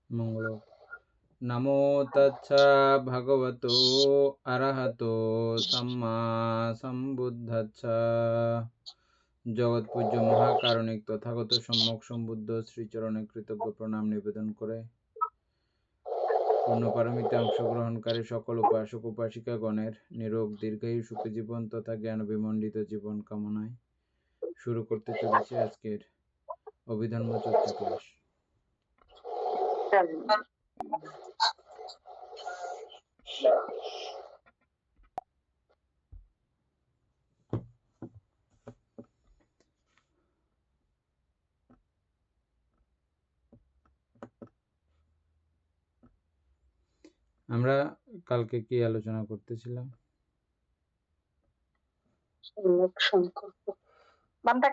মঙ্গল। নমো তচ্ছ ভগবতো অরহতো সম্মা সম্বুদ্ধস্স। জগৎপূজ্য মহাকারণিক তথাগত সম্যক সম্বুদ্ধ শ্রীচরণে কৃতজ্ঞ প্রণাম নিবেদন করে পূর্ণপারমিতে অংশগ্রহণকারী সকল উপাসক উপাসিকাগণের নিরোগ দীর্ঘায়ু সুখী জীবন তথা জ্ঞান বিমণ্ডিত জীবন কামনায় শুরু করতে চলেছে আজকের অভিধর্ম চর্চা ক্লাস। আমরা কালকে কি আলোচনা করতেছিলাম?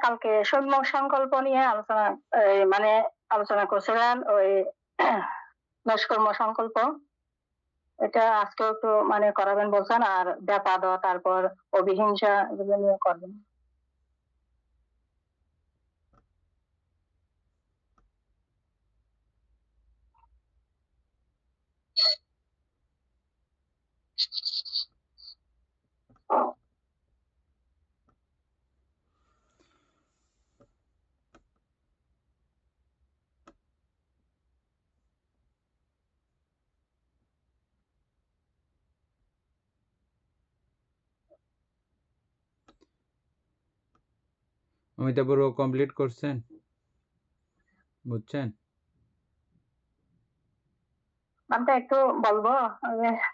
কালকে সম্যক সংকল্প নিয়ে আলোচনা করছিলেন। ওই নৈষ্কর্ম্য সংকল্প, এটা আজকেও একটু করাবেন বলছেন, আর ব্যাপাদ, তারপর অবিহিংসা, এগুলো নিয়ে করবেন। অমিতাভ বড়ুয়া কমপ্লিট করছেন? বুঝছেন? একটু বলবো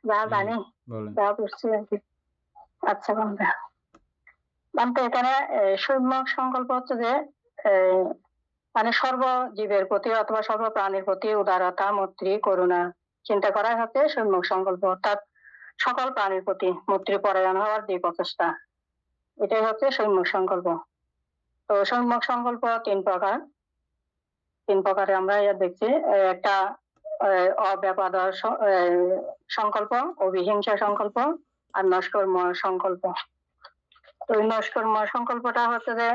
যা জানি, যা বুঝছি আর কি। আচ্ছা এখানে সম্যক সংকল্প হচ্ছে যে সর্বজীবের প্রতি অথবা সর্বপ্রাণীর প্রতি উদারতা, মৈত্রী, করুণা চিন্তা করাই হচ্ছে সম্যক সংকল্প, অর্থাৎ সকল প্রাণীর প্রতি মৈত্রী পরায়ণ হওয়ার যে প্রচেষ্টা, এটাই হচ্ছে সম্যক সংকল্প। তো সম্যক সংকল্প তিন প্রকারে আমরা দেখছি। একটা অব্যাপাদ সংকল্প, অবিহিংসা সংকল্প, আর নৈষ্কর্ম্য সংকল্প। তো এই নৈষ্কর্ম্য সংকল্পটা হচ্ছে যে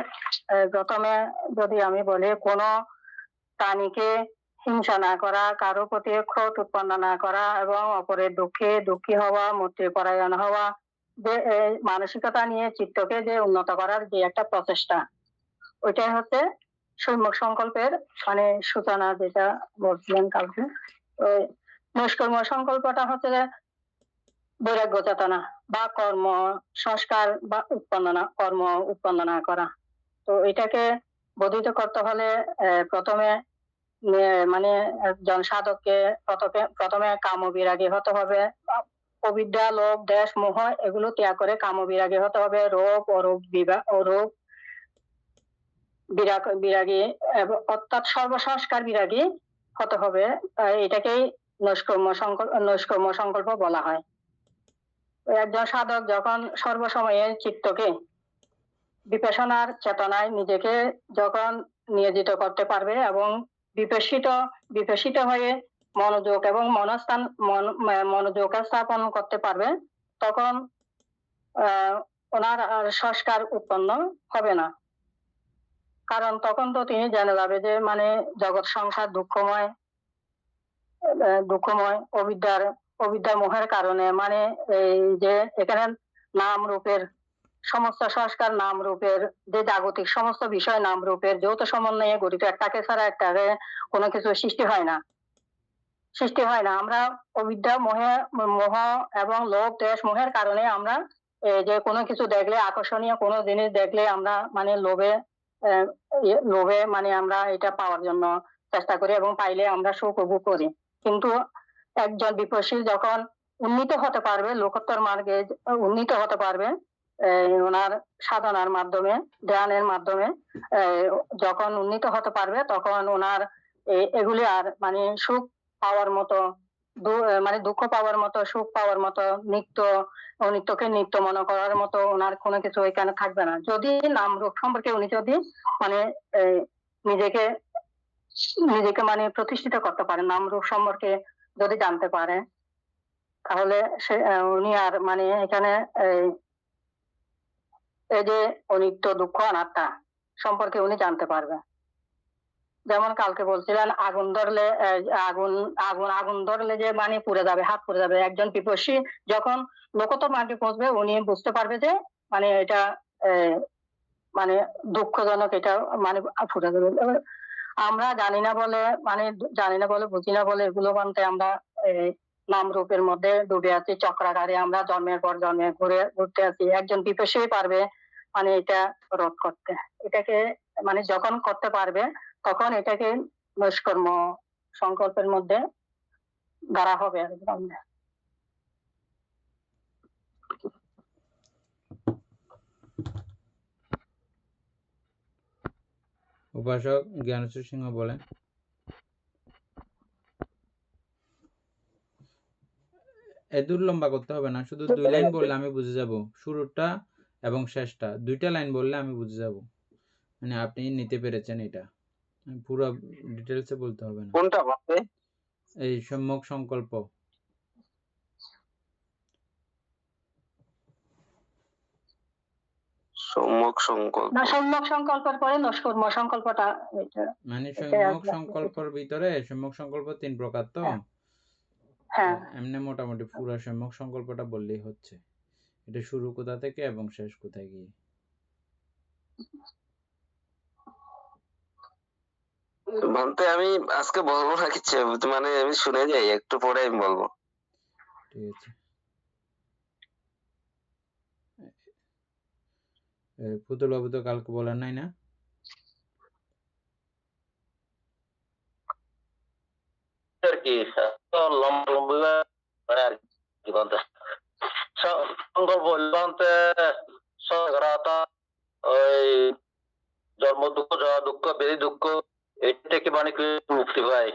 প্রথমে যদি আমি বলি, কোনো প্রাণীকে হিংসা না করা, কারো প্রতি ক্রোধ উৎপন্ন না করা, এবং অপরের দুঃখে দুঃখী হওয়া, মৈত্রী পরায়ণ হওয়া, যে মানসিকতা নিয়ে চিত্তকে যে উন্নত করার যে একটা প্রচেষ্টা, ওইটাই হচ্ছে সম্যক সংকল্পের সূচনা, যেটা বলছিলেন কালকে। ওই নৈষ্কর্ম্য সংকল্পটা হচ্ছে যে বৈরাগ্য চেতনা বা কর্ম সংস্কার বা কর্ম উৎপন্ন না করা। তো এটাকে বোধিত করতে হলে প্রথমে একজন সাধককে প্রথমে কাম বিরাগী হতে হবে। অবিদ্যা, লোভ, দেশ, মোহ এগুলো ত্যাগ করে কাম বিরাগী হতে হবে। রূপ, অরূপ, অরূপ বিরাগী, অর্থাৎ সর্বসংস্কার বিরাগী হতে হবে। এটাকেই নৈষ্কর্ম্য সংকল্প বলা হয়। একজন সাধক যখন সর্বসময়ে চিত্তকে বিপেষণার চেতনায় নিজেকে যখন নিয়োজিত করতে পারবে এবং বিপেষিত হয়ে মনোযোগ এবং মনোযোগ স্থাপন করতে পারবে, তখন ওনার আর সংস্কার উৎপন্ন হবে না। কারণ তখন তো তিনি জেনে যাবে যে জগৎ সংসার দুঃখময়, অবিদ্যা মোহের কারণে, এই যে এখানে নাম রূপের সমস্ত সংস্কার, নাম রূপের যে জাগতিক সমস্ত বিষয় নাম রূপের যৌথ সমন্বয়ে গঠিত, একটাকে ছাড়া একটাকে কোনো কিছু সৃষ্টি হয় না। আমরা অবিদ্যা, মোহ এবং লোভ, দেশ, মোহের কারণে আমরা যে কোনো কিছু দেখলে, আকর্ষণীয় কোনো জিনিস দেখলে আমরা লোভে আমরা এটা পাওয়ার জন্য চেষ্টা করি, এবং পাইলে আমরা সুখ উপভোগ করি। কিন্তু একজন বিপশী যখন উন্নীত হতে পারবে, লোকোত্তর মার্গে উন্নীত হতে পারবে, ওনার সাধনার মাধ্যমে, ধ্যানের মাধ্যমে যখন উন্নীত হতে পারবে, তখন ওনার এগুলি আর সুখ পাওয়ার মতো, দুঃখ পাওয়ার মতো, সুখ পাওয়ার মতো, অনিত্যকে নিত্য মনে করার মতো ওনার কোনো কিছু এখানে থাকবে না। যদি নাম রূপ সম্পর্কে উনি যদি নিজেকে প্রতিষ্ঠিত করতে পারে, নাম রূপ সম্পর্কে যদি জানতে পারে, তাহলে সে উনি আর এখানে এই যে অনিত্য, দুঃখ, অনাত্মা সম্পর্কে উনি জানতে পারবে। যেমন কালকে বলছিলেন আগুন ধরলে আগুন ধরলে যে মানে পুড়ে যাবে, হাত পুড়ে যাবে। একজন বিপস্সী যখন লোকতর মার্গে পৌঁছবে উনি বুঝতে পারবে যে মানে এটা মানে দুঃখজনক, এটা মানে পুড়ে যাবে। আমরা জানি না বলে বুঝি না বলে এগুলো মানতে আমরা নাম রূপের মধ্যে ডুবে আছি, চক্রাকারে আমরা জন্মের পর জন্মে ঘুরতে আছি। একজন বিপস্সী পারবে মানে এটা রোধ করতে। এটাকে মানে যখন করতে পারবে তখন এটাকে নৈষ্কর্ম সংকল্পের মধ্যে ধরা হবে আর কি। উপাসক জ্ঞানেশ্বর সিংহ বলেন। এদূর লম্বা করতে হবে না, শুধু 2 লাইন বললে আমি বুঝে যাব। শুরুটা এবং শেষটা 2টা লাইন বললে আমি বুঝে যাব, মানে আপনি নিতে পেরেছেন এটা। পুরো ডিটেলসে বলতে হবে না। কোনটা বলতে? এই সম্যক সংকল্প। সম্যক সংকল্প না, সম্যক সংকল্পের পরে নৈষ্কর্ম সংকল্পটা মানে সম্যক সংকল্পের ভিতরে সম্যক সংকল্প 3 প্রকার তো। হ্যাঁ, এমনি মোটামুটি পুরো সম্যক সংকল্পটা বললেই হচ্ছে। এটা শুরু কোথা থেকে এবং শেষ কোথায় গিয়ে। বলতে আমি আজকে বলবো না কিছু, মানে আমি শুনে যাই, একটু পরে আমি বলবো। ঠিক আছে। পুতুল বাবু তো কালকে বলেন নাই না? আর কি তো লম্বা মানে আর কি বলতে সংকল্প বলতে সরকারতা ওই জন্ম দুঃখ, জরা দুঃখ, বেদি দুঃখ, এটা থেকে মানে কি মুক্তি পায়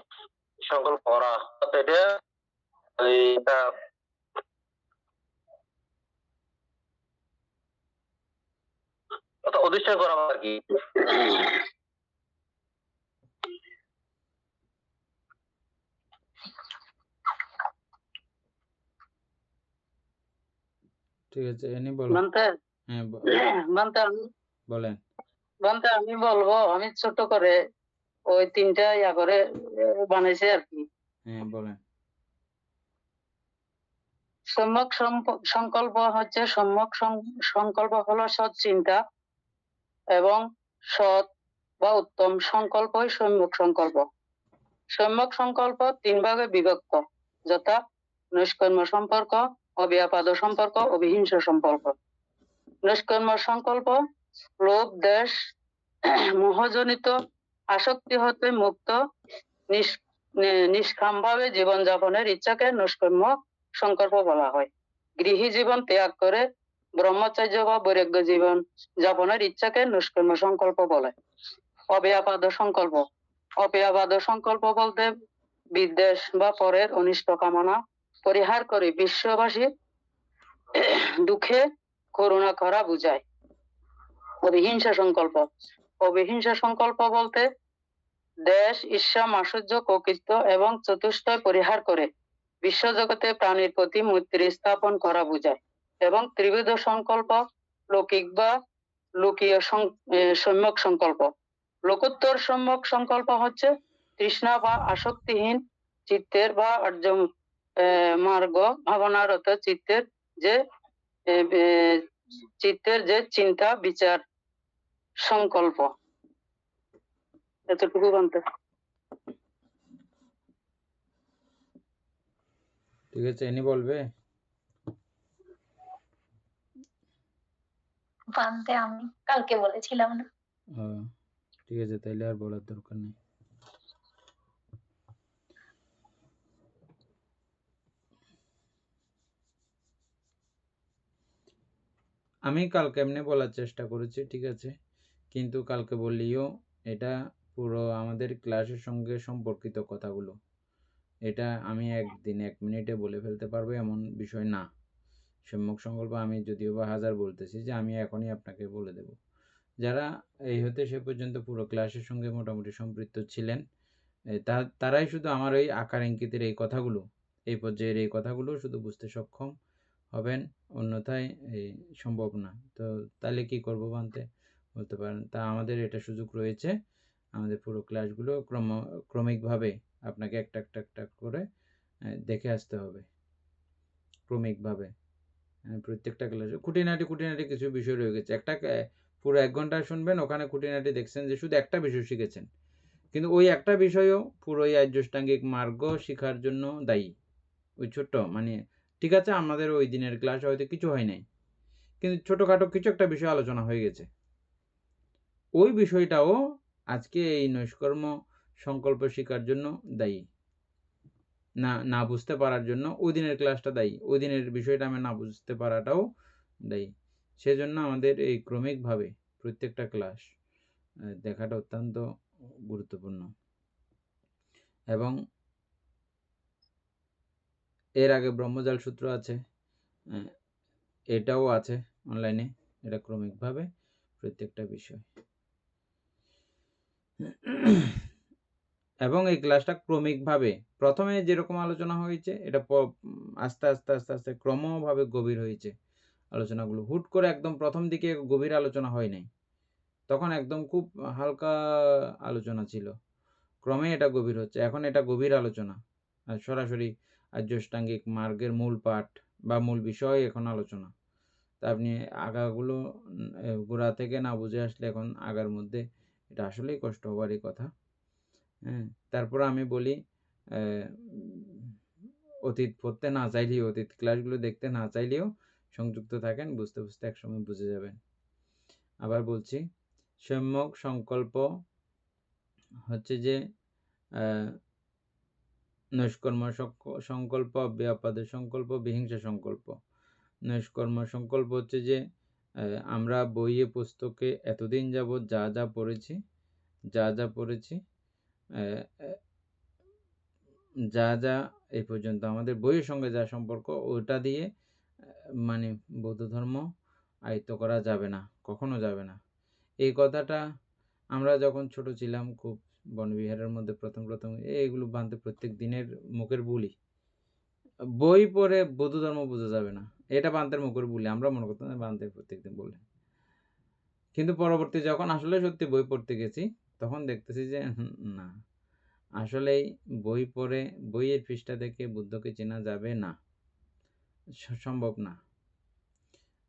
সংকল্প করা। এটা এটা অধিষ্ঠান করা আর কি। ঠিক আছে, এনি বলো। হ্যাঁ বলেন। আমি বলবো, আমি ছোট করে ওই 3টা ইয়া করে বানাইছি আর কি। হ্যাঁ বলেন। সম্যক সংকল্প হচ্ছে, সম্যক সংকল্প হলো সৎ চিন্তা এবং সৎ বা উত্তম সংকল্পই সম্যক সংকল্প। সম্যক সংকল্প 3 ভাগে বিভক্ত, যথা নৈষ্কর্ম সম্পর্ক, অব্যাপাদ সম্পর্ক, অবিহিংস সম্পর্ক। নৈষ্কর্ম সংকল্প লোভ, দেশ, মোহজনিত আসক্তি হতে মুক্ত নিষ্কামভাবে জীবনযাপনের ইচ্ছাকে নৈষ্কর্ম সংকল্প বলা হয়। গৃহী জীবন ত্যাগ করে ব্রহ্মচর্য বা বৈরাগ্য জীবন যাপনের ইচ্ছাকে নৈষ্কর্ম সংকল্প বলে। অব্যাপাদ সংকল্প, অব্যাপাদ সংকল্প বলতে বিদ্বেষ বা পরের অনিষ্ট কামনা পরিহার করে বিশ্ববাসী দুঃখে করুণা করা বুঝায়। অবিহিংসা সংকল্প, অবিহিংসা সংকল্প বলতে দেশ, ঈর্ষা, মাৎসর্য, কর্তৃত্ব এবং চতুষ্টয় পরিহার করে বিশ্বজগতে প্রাণীর প্রতি মৈত্রী স্থাপন করা বুঝায়। এবং ত্রিবিধ সংকল্প, লৌকিক বা লোকীয় সম্যক সংকল্প। লোকোত্তর সম্যক সংকল্প হচ্ছে তৃষ্ণা বা আসক্তিহীন চিত্তের বা আর্য মার্গ ভাবনারত চিত্তের যে চিন্তা বিচার সংকল্প। এতটুকু বলতে। ঠিক আছে, এনি বলবে। বানতে আমি কালকে বলেছিলাম না। ঠিক আছে, তাইলে আর বলার দরকার নেই। আমি কালকে এমনি বলার চেষ্টা করেছি, ঠিক আছে, কিন্তু কালকে বললেও এটা পুরো আমাদের ক্লাসের সঙ্গে সম্পর্কিত কথাগুলো। এটা আমি একদিন 1 মিনিটে বলে ফেলতে পারবো এমন বিষয় না। সম্যক সংকল্প আমি যদিও বা 1000 বলতেছি যে আমি এখনই আপনাকে বলে দেব। যারা এই হতে সে পর্যন্ত পুরো ক্লাসের সঙ্গে মোটামুটি সম্পৃক্ত ছিলেন, তারাই শুধু আমার এই আকার ইঙ্গিতের এই কথাগুলো, এই পর্যায়ের এই কথাগুলো শুধু বুঝতে সক্ষম হবেন, অন্যথায় এই সম্ভব না। তো তাহলে কি করবো বানতে বলতে পারেন। তা আমাদের এটা সুযোগ রয়েছে আমাদের পুরো ক্লাসগুলো ক্রমিকভাবে আপনাকে একটা একটা একটা করে দেখে আসতে হবে, ক্রমিকভাবে। প্রত্যেকটা ক্লাসে খুঁটিনাটি কিছু বিষয় রয়ে গেছে। একটা পুরো 1 ঘন্টা শুনবেন, ওখানে খুঁটিনাটি দেখছেন যে শুধু একটা বিষয় শিখেছেন, কিন্তু ওই একটা বিষয়ও পুরো এই আর্যষ্টাঙ্গিক মার্গ শিখার জন্য দায়ী। ওই ছোট্ট মানে ঠিক আছে আমাদের ওই দিনের ক্লাসে হয়তো কিছু হয় নাই, কিন্তু ছোটোখাটো কিছু একটা বিষয় আলোচনা হয়ে গেছে, ওই বিষয়টাও আজকে এই নৈষ্কর্ম সংকল্প শিখার জন্য দায়ী। না বুঝতে পারার জন্য ওই দিনের ক্লাসটা দায়ী, ওই দিনের বিষয়টা আমি না বুঝতে পারাটাও দায়ী। সেজন্য আমাদের এই ক্রমিকভাবে প্রত্যেকটা ক্লাস দেখাটা অত্যন্ত গুরুত্বপূর্ণ। এবং এর আগে ব্রহ্মজাল সূত্র আছে, এটাও আছে অনলাইনে, এটা ক্রমিকভাবে প্রত্যেকটা বিষয়। এবং এই ক্লাসটা ক্রমিকভাবে প্রথমে যেরকম আলোচনা হয়েছে এটা আস্তে আস্তে আস্তে আস্তে ক্রমভাবে গভীর হয়েছে আলোচনাগুলো। হুট করে একদম প্রথম দিকে গভীর আলোচনা হয় নাই, তখন একদম খুব হালকা আলোচনা ছিল, ক্রমে এটা গভীর হচ্ছে। এখন এটা গভীর আলোচনা, আর সরাসরি আর্যষ্টাঙ্গিক মার্গের মূল পাঠ বা মূল বিষয় এখন আলোচনা। তা আপনি আগাগুলো গোড়া থেকে না বুঝে আসলে এখন আগার মধ্যে এটা আসলেই কষ্ট হবারই কথা। হ্যাঁ, তারপর আমি বলি অতীত পড়তে না চাইলেও, অতীত ক্লাসগুলো দেখতে না চাইলেও সংযুক্ত থাকেন, বুঝতে বুঝতে একসময় বুঝে যাবেন। আবার বলছি, সম্যক সংকল্প হচ্ছে যে নৈষ্কর্ম সংকল্প, ব্যাপাদ সংকল্প, বিহিংসা সংকল্প। নৈষ্কর্ম সংকল্প হচ্ছে যে আমরা বইয়ে পুস্তকে এতদিন যাবৎ যা যা পড়েছি যা এই পর্যন্ত আমাদের বইয়ের সঙ্গে যা সম্পর্ক, ওটা দিয়ে মানে বৌদ্ধ ধর্ম আয়ত্ত করা যাবে না, কখনো যাবে না। এই কথাটা আমরা যখন ছোট ছিলাম, খুব বনবিহারের মধ্যে প্রথম এইগুলো বানতে প্রত্যেক দিনের মুখের বুলি, বই পড়ে বৌদ্ধ ধর্ম বোঝা যাবে না, এটা বান্তের মুখের বুলি আমরা মনে করতাম বান্তে প্রত্যেকদিন বলে। কিন্তু পরবর্তী যখন আসলে সত্যি বই পড়তে গেছি, তখন দেখতেছি যে না, আসলেই বই পড়ে বইয়ের পৃষ্ঠা থেকে বুদ্ধকে চেনা যাবে না, সম্ভব না,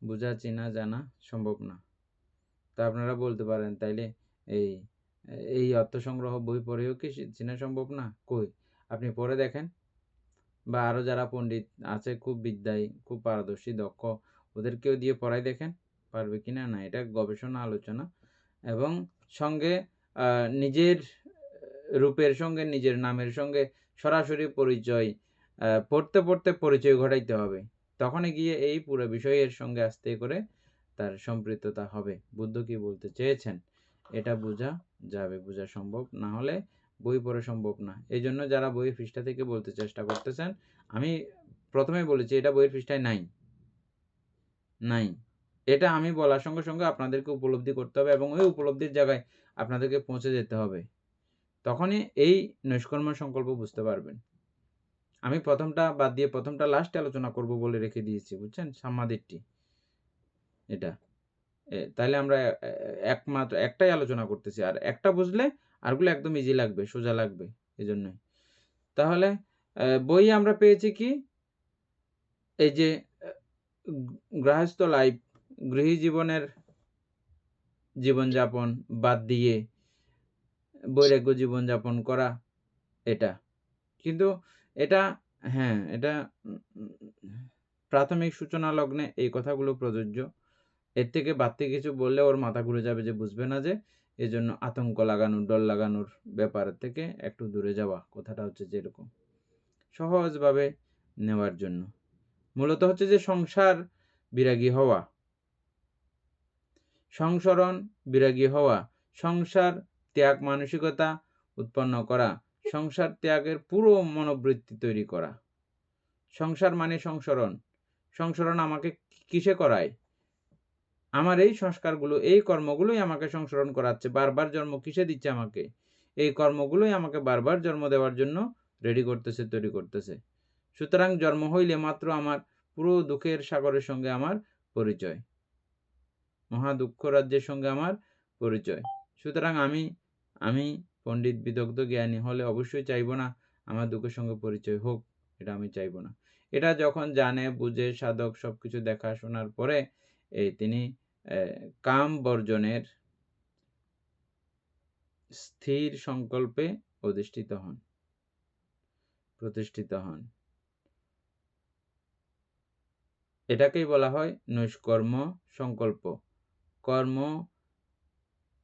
বোঝা চেনা জানা সম্ভব না। তা আপনারা বলতে পারেন তাইলে এই অর্থ সংগ্রহ বই পড়েও কি চেনা সম্ভব না? কই, আপনি পড়ে দেখেন, বা আরও যারা পণ্ডিত আছে, খুব বিদ্যায় খুব পারদর্শী দক্ষ, ওদেরকেও দিয়ে পড়াই দেখেন, পারবে কিনা? না, এটা গবেষণা আলোচনা। এবং সঙ্গে নিজের রূপের সঙ্গে নিজের নামের সঙ্গে সরাসরি পরিচয়, পড়তে পড়তে পরিচয় ঘটাইতে হবে, তখনই গিয়ে এই পুরো বিষয়ের সঙ্গে আস্তে করে তার সম্পৃক্ততা হবে। বুদ্ধ কি বলতে চেয়েছেন এটা বোঝা যাবে, বোঝা সম্ভব, না হলে বই পড়া সম্ভব না। এই জন্য যারা বইয়ের পৃষ্ঠা থেকে বলতে চেষ্টা করতেছেন, আমি প্রথমেই বলেছি এটা বইয়ের পৃষ্ঠায় নাই, এটা আমি বলার সঙ্গে সঙ্গে আপনাদেরকে উপলব্ধি করতে হবে, এবং ওই উপলব্ধির জায়গায় আপনাদেরকে পৌঁছে যেতে হবে, তখনই এই নৈষ্কর্ম সংকল্প বুঝতে পারবেন। আমি প্রথমটা বাদ দিয়ে প্রথমটা লাস্টে আলোচনা করব বলে রেখে দিয়েছি, বুঝছেন, সাম্মাদিকটি এটা। তাহলে আমরা একমাত্র একটাই আলোচনা করতেছি, আর একটা বুঝলে আরগুলো একদম ইজি লাগবে, সোজা লাগবে, এই জন্যই। তাহলে বই আমরা পেয়েছি কি, এই যে গৃহস্থ লাইফ, গৃহী জীবনের জীবনযাপন বাদ দিয়ে বৈরাগ্য জীবনযাপন করা, এটা কিন্তু এটা হ্যাঁ, এটা প্রাথমিক সূচনা লগ্নে এই কথাগুলো প্রযোজ্য। এর থেকে বাড়তি কিছু বললে ওর মাথা ঘুরে যাবে, যে বুঝবে না, যে এজন্য আতঙ্ক লাগানোর, ডর লাগানোর ব্যাপার থেকে একটু দূরে যাওয়া, কথাটা হচ্ছে যে এরকম সহজভাবে নেওয়ার জন্য। মূলত হচ্ছে যে সংসার বিরাগী হওয়া, সংসরণ বিরাগী হওয়া, সংসার ত্যাগ মানসিকতা উৎপন্ন করা, সংসার ত্যাগের পুরো মনোবৃত্তি তৈরি করা। সংসার মানে সংসরণ আমাকে কিসে করায়? আমার এই সংস্কারগুলো, এই কর্মগুলোই আমাকে সংসরণ করাচ্ছে, বারবার জন্ম কিসে দিচ্ছে আমাকে? এই কর্মগুলোই আমাকে বারবার জন্ম দেওয়ার জন্য রেডি করতেছে, তৈরি করতেছে। সুতরাং জন্ম হইলে মাত্র আমার পুরো দুঃখের সাগরের সঙ্গে আমার পরিচয়, মহা দুঃখ রাজ্যের সঙ্গে আমার পরিচয়। সুতরাং আমি আমি পণ্ডিত বিদগ্ধ জ্ঞানী হলে অবশ্যই চাইবো না আমার দুঃখের সঙ্গে পরিচয় হোক, এটা আমি চাইবো না। এটা যখন জানে বুঝে সাধক সবকিছু দেখাশোনার পরে তিনি কাম বর্জনের স্থির সংকল্পে প্রতিষ্ঠিত হন। এটাকেই বলা হয় নৈষ্কর্ম সংকল্প, কর্ম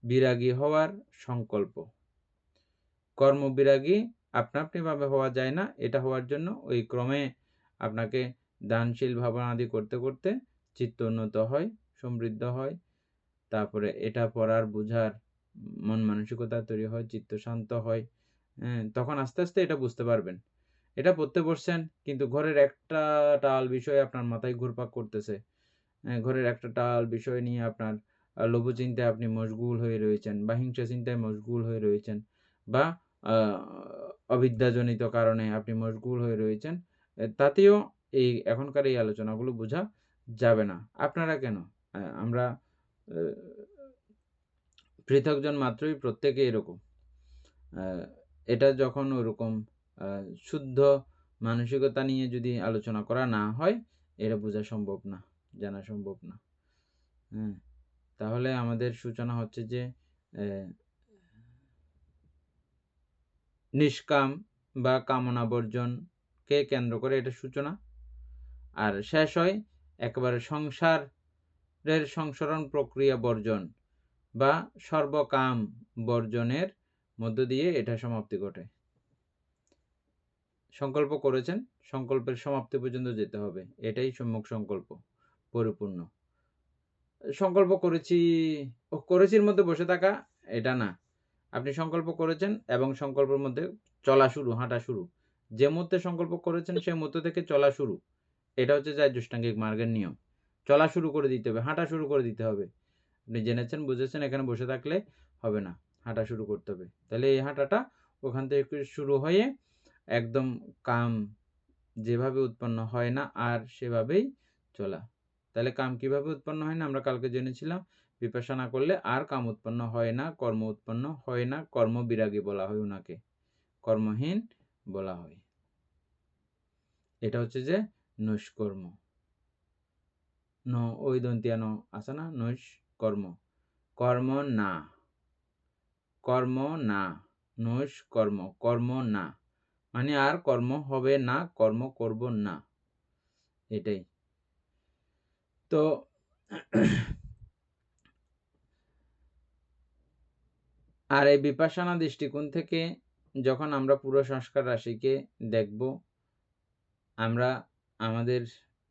বিরাগী হওয়ার সংকল্প। কর্ম বিরাগী আপনা আপনি ভাবে হওয়া যায় না, এটা হওয়ার জন্য ওই ক্রমে আপনাকে দানশীল ভাবনা আদি করতে করতে চিত্ত উন্নত হয়, সমৃদ্ধ হয়, তারপরে এটা পড়ার বোঝার মন মানসিকতা তৈরি হয়, চিত্ত শান্ত হয়। তখন আস্তে আস্তে এটা বুঝতে পারবেন। এটা পড়তে বসছেন কিন্তু ঘরের একটা টাল বিষয় আপনার মাথায় ঘুরপাক করতেছে, ঘরের একটা টাল বিষয় নিয়ে আপনার লোভ চিন্তায় আপনি মশগুল হয়ে রয়েছেন, বা হিংসা চিন্তায় মশগুল হয়ে রয়েছেন, বা অবিদ্যাজনিত কারণে আপনি মশগুল হয়ে রয়েছেন, তাতেও এখনকার এই আলোচনাগুলো বোঝা যাবে না। আপনারা কেন, আমরা পৃথকজন মাত্রই প্রত্যেকে এরকম। এটা যখন ওরকম শুদ্ধ মানসিকতা নিয়ে যদি আলোচনা করা না হয়, এটা বোঝা সম্ভব না, জানা সম্ভব না। তাহলে আমাদের সূচনা হচ্ছে যে নিষ্কাম বা কামনা বর্জনকে কেন্দ্র করে এটা সূচনা, আর শেষ হয় একেবারে সংসারের সংসরণ প্রক্রিয়া বর্জন বা সর্বকাম বর্জনের মধ্য দিয়ে এটা সমাপ্তি ঘটে। সংকল্প করেছেন, সংকল্পের সমাপ্তি পর্যন্ত যেতে হবে, এটাই সম্যক সংকল্প পরিপূর্ণ। সংকল্প করেছির মধ্যে বসে থাকা এটা না, আপনি সংকল্প করেছেন এবং সংকল্পের মধ্যে চলা শুরু, হাঁটা শুরু। যে মুহূর্তে সংকল্প করেছেন সেই মুহূর্ত থেকে চলা শুরু, এটা হচ্ছে জায়জুষ্টাঙ্গিক মার্গের নিয়ম। চলা শুরু করে দিতে হবে, হাঁটা শুরু করে দিতে হবে। আপনি জেনেছেন, বুঝেছেন, এখানে বসে থাকলে হবে না, হাঁটা শুরু করতে হবে। তাহলে এই হাঁটাটা ওখান থেকে শুরু হয়ে একদম কাম যেভাবে উৎপন্ন হয় না আর সেভাবেই চলা। তাহলে কাম কিভাবে উৎপন্ন হয় না আমরা কালকে জেনেছিলাম, বিপাসনা করলে আর কাম উৎপন্ন হয় না, কর্ম উৎপন্ন হয় না, কর্ম বিরাগী বলা হয় ওনাকে, কর্মহীন বলা হয়। এটা হচ্ছে যে নৈষ্কর্ম, ওই দন্তিয়া আছে না, নৈষ্কর্ম, কর্ম না, নৈষ্কর্ম, কর্ম না মানে আর কর্ম হবে না, কর্ম করব না, এটাই তো। আর এই বিপাসনা দৃষ্টিকোণ থেকে যখন আমরা পুরো সংস্কার রাশিকে দেখব, আমরা আমাদের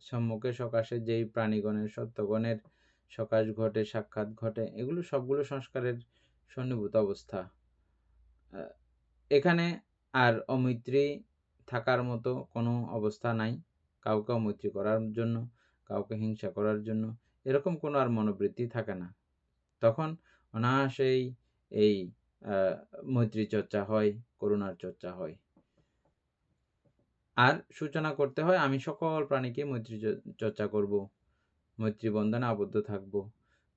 সম্মুখে সকাশে যেই প্রাণীগণের সত্যগণের সকাশ ঘটে, সাক্ষাৎ ঘটে, এগুলো সবগুলো সংস্কারের সন্নিভূত অবস্থা। এখানে আর অমৈত্রী থাকার মতো কোনো অবস্থা নাই, কাউকে অমৈত্রী করার জন্য, কাউকে হিংসা করার জন্য এরকম কোনো আর মনোবৃত্তি থাকে না। তখন অনায়াসেই এই মৈত্রী চর্চা হয়, করুণার চর্চা হয়। আর সূচনা করতে হয় আমি সকল প্রাণীকে মৈত্রী চর্চা করব, মৈত্রী বন্ধনে আবদ্ধ থাকব,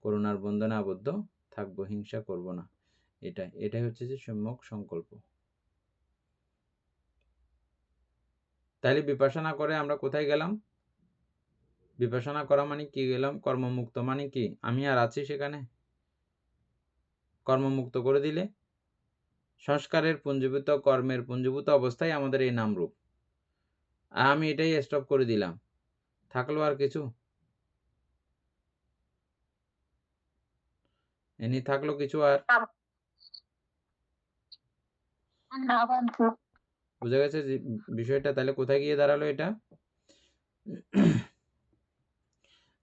করুণার বন্ধনে আবদ্ধ থাকব, হিংসা করব না। এটাই হচ্ছে যে সম্যক সংকল্প। তাহলে বিপাসনা করে আমরা কোথায় গেলাম? বিপাসনা করা মানে কি গেলাম? কর্মমুক্ত মানে কি আমি আর আছি সেখানে? কর্মমুক্ত করে দিলে সংস্কারের পুঞ্জীভূত, কর্মের পুঞ্জীভূত অবস্থায় আমাদের এই নামরূপ, আমি এটাই স্টপ করে দিলাম, থাকলো আর কিছু? এনি থাকলো কিছু আর? বুঝা গেছে যে বিষয়টা? তাহলে কোথায় গিয়ে দাঁড়ালো এটা?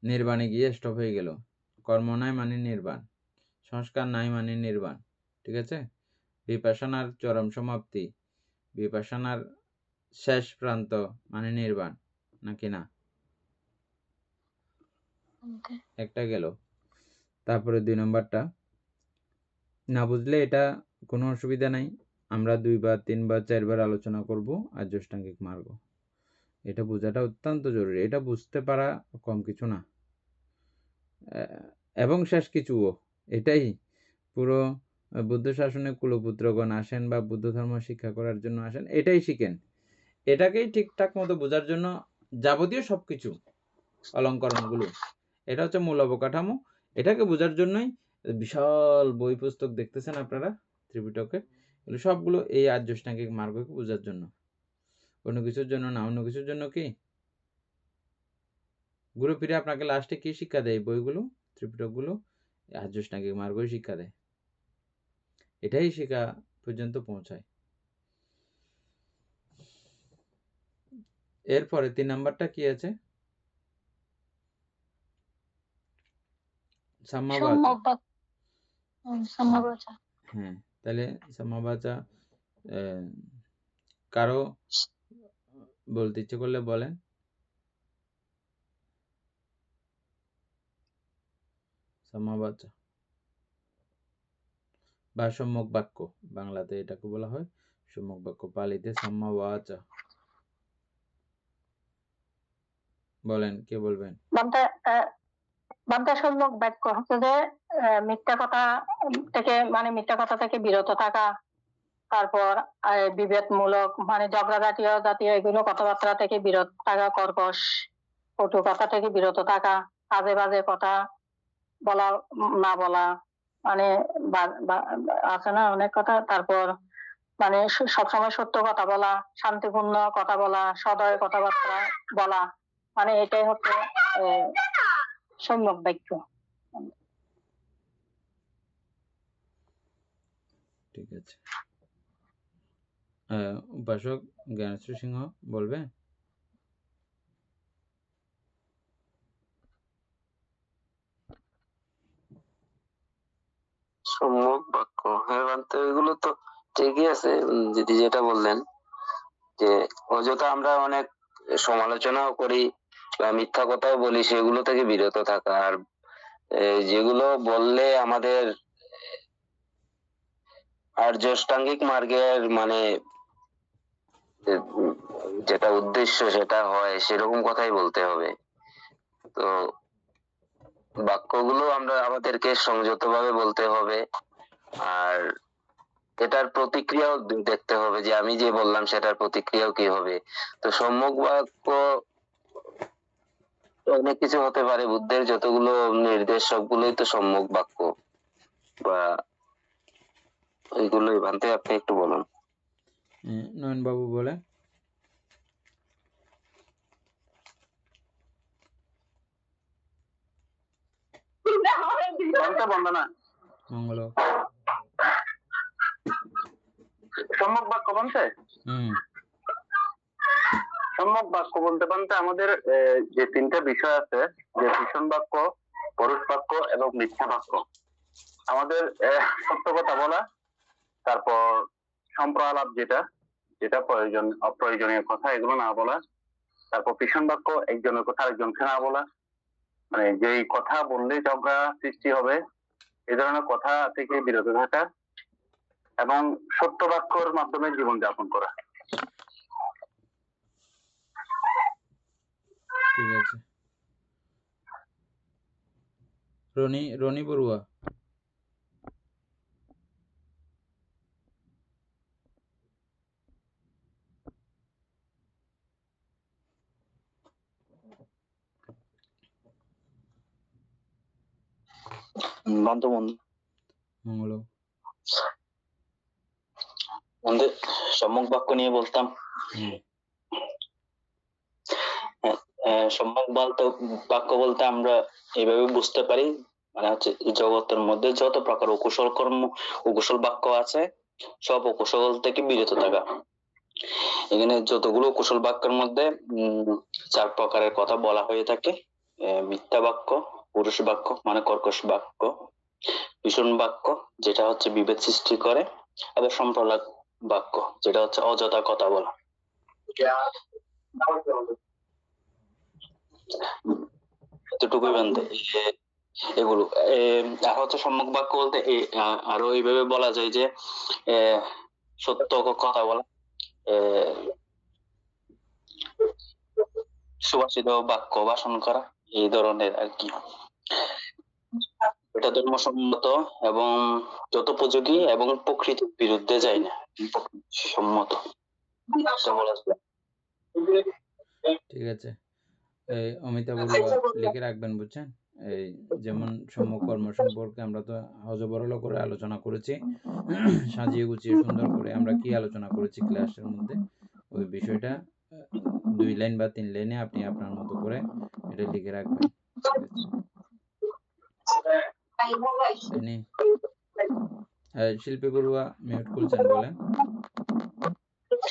নির্বাণে গিয়ে স্টপ হয়ে গেল। কর্ম নাই মানে নির্বাণ, সংস্কার নাই মানে নির্বাণ। ঠিক আছে? বিপাসনার চরম সমাপ্তি, বিপাসনার শেষ প্রান্ত মানে নির্বাণ, নাকি না? একটা গেল। তারপরে 2 নম্বরটা না বুঝলে এটা কোনো অসুবিধা নাই, আমরা 2 বার 3 বার 4 বার আলোচনা করব আর্যষ্টাঙ্গিক মার্গ। এটা বোঝাটা অত্যন্ত জরুরি, এটা বুঝতে পারা কম কিছু না, এবং শেষ কিছুও। এটাই পুরো বুদ্ধ শাসনে কুলপুত্রগণ আসেন বা বুদ্ধ ধর্ম শিক্ষা করার জন্য আসেন, এটাই শিখেন। এটাকেই ঠিকঠাক মতো বোঝার জন্য যাবতীয় সবকিছু অলঙ্করণগুলো, এটা হচ্ছে মূল অবকাঠামো। এটাকে বোঝার জন্যই বিশাল বই পুস্তক দেখতেছেন আপনারা ত্রিপিটকের, এগুলো সবগুলো এই আর্যষ্টাঙ্গিক মার্গকে বোঝার জন্য, অন্য কিছুর জন্য না। অন্য কিছুর জন্য কি ঘুরে ফিরে আপনাকে লাস্টে কি শিক্ষা দেয় বইগুলো, ত্রিপিটকগুলো? আর্যষ্টাঙ্গিক মার্গই শিক্ষা দেয়, এটাই শিক্ষা পর্যন্ত পৌঁছায়। এরপরে 3 নাম্বারটা কি আছে? সাম্মাবাচা। সম্যক বাক্য। সম্যবাচা। হ্যাঁ, তাহলে সাম্মাবাচা কারো বলতে ইচ্ছে করলে বলেন। সাম্মাবাচা বা সম্যক বাক্য, বাংলাতে এটাকে বলা হয় সম্যক বাক্য, পালিতে সাম্মাবাচা। বলেন, কে বলবেন? বান্তা সম্যক বাক্য হচ্ছে যে মিথ্যা কথা থেকে বিরত থাকা, তারপর বিভেদমূলক ঝগড়া জাতীয় এগুলো কথাবার্তা থেকে বিরত থাকা, কর্কশ কটু কথা থেকে বিরত থাকা, বাজে বাজে কথা বলা না বলা, আছে না অনেক কথা। তারপর সবসময় সত্য কথা বলা, শান্তিপূর্ণ কথা বলা, সদয় কথাবার্তা বলা, এটাই হচ্ছে সম্যক বাক্য। ঠিক আছে, উপাসক জ্ঞানেশ্বর সিংহ বলবে? সম্যক বাক্য, হ্যাঁ বান্তে এগুলো তো ঠিকই আছে। দিদি যেটা বললেন যে অযথা আমরা অনেক সমালোচনাও করি বা মিথ্যা কথাও বলি, সেগুলো থেকে বিরত থাকা। আর যেগুলো বললে আমাদের আর্যষ্টাঙ্গিক মার্গের যেটা উদ্দেশ্য সেটা হয়, সেরকম কথাই বলতে হবে। তো বাক্যগুলো আমরা আমাদেরকে সংযতভাবে বলতে হবে, আর এটার প্রতিক্রিয়াও দেখতে হবে যে আমি যে বললাম সেটার প্রতিক্রিয়াও কি হবে। তো সম্যক বাক্য অনেক কিছু হতে পারে, বুদ্ধের যতগুলো নির্দেশ সবগুলোই তো সম্যক বাক্য বা ওইগুলোই। ভান্তে আপনি একটু বলুন। নয়ন বাবু বলে। বন্দনা মঙ্গল। সম্যক বাক্য বলতে সম্যক বাক্য বলতে আমাদের যে 3টা বিষয় আছে, যে ভীষণ বাক্য, পরুষ বাক্য এবং মিথ্যা বাক্য। আমাদের সত্য কথা বলা, তারপর সম্প্রলাপ যেটা যেটা অপ্রয়োজনীয় কথা এগুলো না বলা, তারপর ভীষণ বাক্য একজনের কথা আরেকজনকে না বলা, যেই কথা বললে ঝগড়া সৃষ্টি হবে এই ধরনের কথা থেকে বিরত থাকা, এবং সত্য বাক্যর মাধ্যমে জীবন যাপন করা। ঠিক আছে, রনি বড়ুয়া। মঙ্গল। সম্যক বাক্য নিয়ে বলতাম। সম্যক বাক্য বলতে আমরা এইভাবে বুঝতে পারি, হচ্ছে জগতের মধ্যে যত প্রকার অকুশল বাক্য আছে সব অকুশল থেকে বিরত থাকা। এখানে যতগুলো কুশল বাক্যের মধ্যে 4 প্রকারের কথা বলা হয়ে থাকে। মিথ্যা বাক্য, পুরুষ বাক্য কর্কশ বাক্য, ভীষণ বাক্য যেটা হচ্ছে বিভেদ সৃষ্টি করে, আবার সম্প্রলাপ বাক্য যেটা হচ্ছে অযথা কথা বলা। এতটুকুই বান্ধে এগুলো। আর হচ্ছে সম্যক বাক্য বলতে আরো এইভাবে বলা যায় যে সত্য কথা বলা, সুভাষিত বাক্য ভাষণ করা, এই ধরনের আর কি। এটা ধর্মসম্মত এবং যথোপযোগী এবং প্রকৃতির বিরুদ্ধে যায় না, সম্মত এটা বলা যায়। ঠিক আছে, এই অমিতা বড়ুয়া লিখে রাখবেন, বুঝছেন? এই যেমন সম্যক কর্ম সম্পর্কে আমরা তো হজবরল করে আলোচনা করেছি, সাজিয়ে গুছিয়ে সুন্দর করে আমরা কি আলোচনা করেছি ক্লাসের মধ্যে, ওই বিষয়টা 2 লাইন বা 3 লাইনে আপনি আপনার মতো করে এটা লিখে রাখবেন। শিল্পী বড়ুয়া মিউট করছেন, বলেন।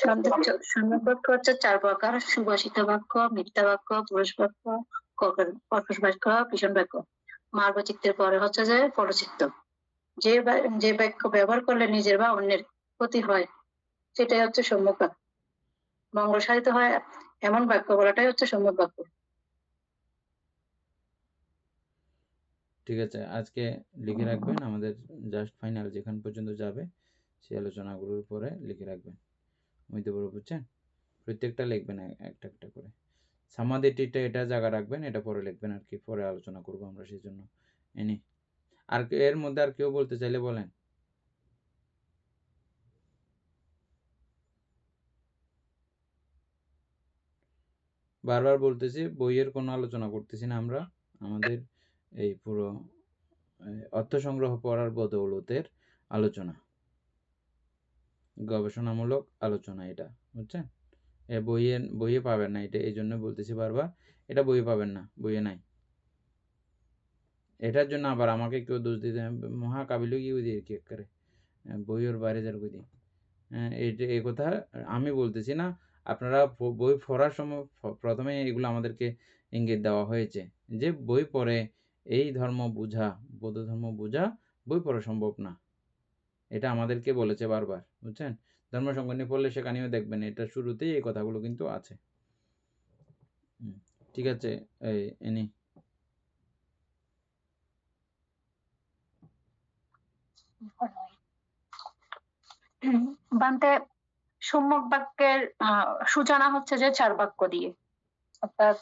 সম্যক বাক্য হচ্ছে 4 প্রকার: সুভাষিত বাক্য, মিথ্যা বাক্য, পুরুষ বাক্য, কর্কশ বাক্য, ভীষণ বাক্য। মার্গচিত্তের পরে হচ্ছে যে পরচিত্ত। যে বাক্য ব্যবহার করলে নিজের বা অন্যের ক্ষতি হয় সেটাই হচ্ছে সম্যক বাক্য। মঙ্গলসারিত হয় এমন বাক্য বলাটাই হচ্ছে সম্যক বাক্য। ঠিক আছে, আজকে লিখে রাখবেন, আমাদের জাস্ট ফাইনাল যেখান পর্যন্ত যাবে সেই আলোচনাগুলোর পরে লিখে রাখবেন। বুঝতে পারবো, বুঝছেন? প্রত্যেকটা লিখবেন একটা একটা করে। সমাধিটিটা এটা জায়গা রাখবেন, এটা পরে লিখবেন আর কি, পরে আলোচনা করব আমরা সেই জন্য। এনে আর এর মধ্যে আর কেউ বলতে চাইলে বলেন। বারবার বলতেছি, বইয়ের কোনো আলোচনা করতেছি না আমরা, আমাদের এই পুরো অর্থ সংগ্রহ পড়ার বদৌলতের আলোচনা, গবেষণামূলক আলোচনা এটা, বুঝছেন? বইয়ে পাবেন না এটা, এই জন্য বলতেছি বারবার, এটা বইয়ে পাবেন না, বইয়ে নাই। এটার জন্য আবার আমাকে কেউ দোষ দিতে মহাকাবিলও কি দিয়ে কি করে বইয়ের বাইরে যার কই দিই, এইটা এই কথা আমি বলতেছি না। আপনারা বই পড়ার সময় প্রথমে এগুলো আমাদেরকে ইঙ্গিত দেওয়া হয়েছে যে বই পড়ে এই ধর্ম বোঝা, বৌদ্ধ ধর্ম বোঝা বই পড়া সম্ভব না, এটা আমাদেরকে বলেছে বারবার, বুঝছেন? ধর্মসংজ্ঞা নিয়ে পড়লে সেখানেও দেখবেন এটা শুরুতেই এই কথাগুলো কিন্তু আছে। ঠিক আছে, এনি বান্তে সম্যক বাক্যের সূচনা হচ্ছে যে 4 বাক্য দিয়ে, অর্থাৎ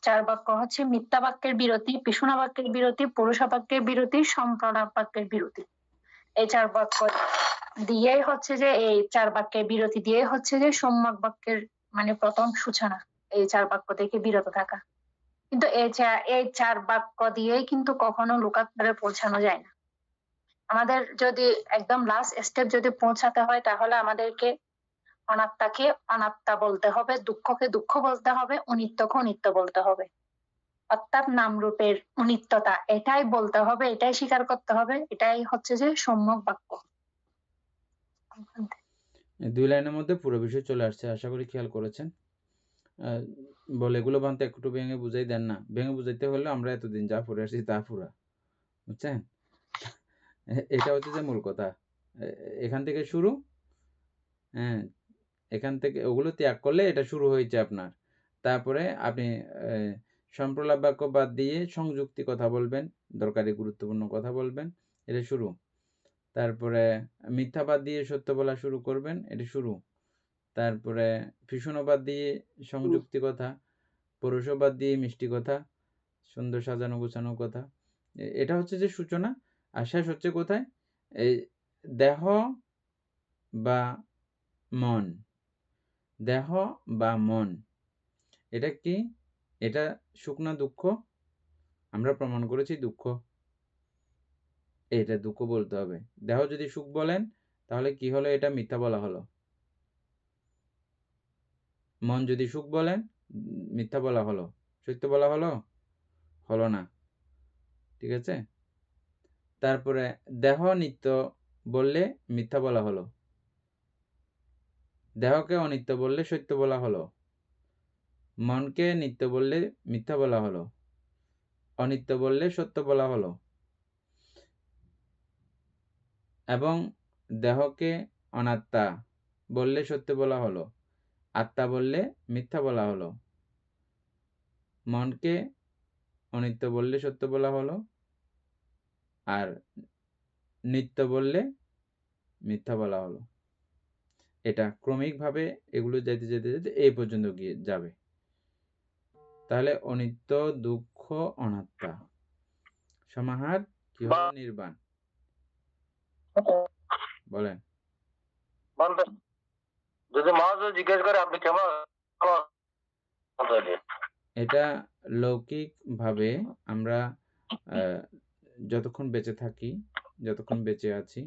4 বাক্য হচ্ছে মিথ্যা বাক্যের বিরতি, পিছুনা বাক্যের বিরতি, পুরুষা বাক্যের বিরতি, সম্প্রদায় বাক্যের বিরতি। এই 4 বাক্য দিয়েই হচ্ছে যে এই 4 বাক্যের বিরতি দিয়ে হচ্ছে যে সম্যক বাক্যের মানে প্রথম সূচনা, এই 4 বাক্য থেকে বিরত থাকা। কিন্তু এই 4 বাক্য দিয়েই কিন্তু কখনো লোকান্তরে পৌঁছানো যায় না। আমাদের যদি একদম লাস্ট স্টেপ যদি পৌঁছাতে হয় তাহলে আমাদেরকে অনাত্মাকে অনাত্মা বলতে হবে, দুঃখকে দুঃখ বলতে হবে, অনিত্যকে অনিত্য বলতে হবে। অর্থাৎ নাম রূপের অনিত্যতা এটাই বলতে হবে, এটাই স্বীকার করতে হবে, এটাই হচ্ছে যে সম্যক বাক্য। 2 লাইনের মধ্যে পুরো বিষয় চলে আসছে, আশা করি খেয়াল করেছেন। বলে এগুলো বানতে একটু ভেঙে বুঝাই দেন না, ভেঙে বুঝাইতে হলে আমরা এতদিন যা পড়ে আসছি তা পুরা, বুঝছেন? এটা হচ্ছে যে মূল কথা, এখান থেকে শুরু, হ্যাঁ, এখান থেকে ওগুলো ত্যাগ করলে এটা শুরু হয়েছে আপনার। তারপরে আপনি সম্প্রলাপ বাক্য বাদ দিয়ে সংযুক্তি কথা বলবেন, দরকারি গুরুত্বপূর্ণ কথা বলবেন, এটা শুরু। তারপরে মিথ্যাবাদ দিয়ে সত্য বলা শুরু করবেন, এটা শুরু। তারপরে ভীষণবাদ দিয়ে সংযুক্তি কথা, পৌরুষবাদ দিয়ে মিষ্টি কথা, সুন্দর সাজানো গোছানো কথা, এটা হচ্ছে যে সূচনা। আর শেষ হচ্ছে কোথায়? এই দেহ বা মন, দেহ বা মন এটা কি? এটা সুখ না দুঃখ? আমরা প্রমাণ করেছি দুঃখ, এটা দুঃখ বলতে হবে। দেহ যদি সুখ বলেন তাহলে কি হলো? এটা মিথ্যা বলা হলো। মন যদি সুখ বলেন মিথ্যা বলা হলো, সত্য বলা হলো? হলো না, ঠিক আছে? তারপরে দেহ নিত্য বললে মিথ্যা বলা হলো, দেহকে অনিত্য বললে সত্য বলা হলো, মনকে নিত্য বললে মিথ্যা বলা হলো, অনিত্য বললে সত্য বলা হলো, এবং দেহকে অনাত্মা বললে সত্য বলা হলো, আত্মা বললে মিথ্যা বলা হলো, মনকে অনিত্য বললে সত্য বলা হলো, আর নিত্য বললে মিথ্যা বলা হলো। এটা ক্রমিকভাবে এগুলো যেতে যেতে যেতে এই পর্যন্ত গিয়ে যাবে। তাহলে অনিত্য, দুঃখ, অনাত্মা সমাহার কি হলো নির্বাণ? বলেন। বান্দা যদি মহাজন জিজ্ঞেস করে আপনি কেমন আছেন? এটা লৌকিক ভাবে আমরা যতক্ষণ বেঁচে থাকি, যতক্ষণ বেঁচে আছি,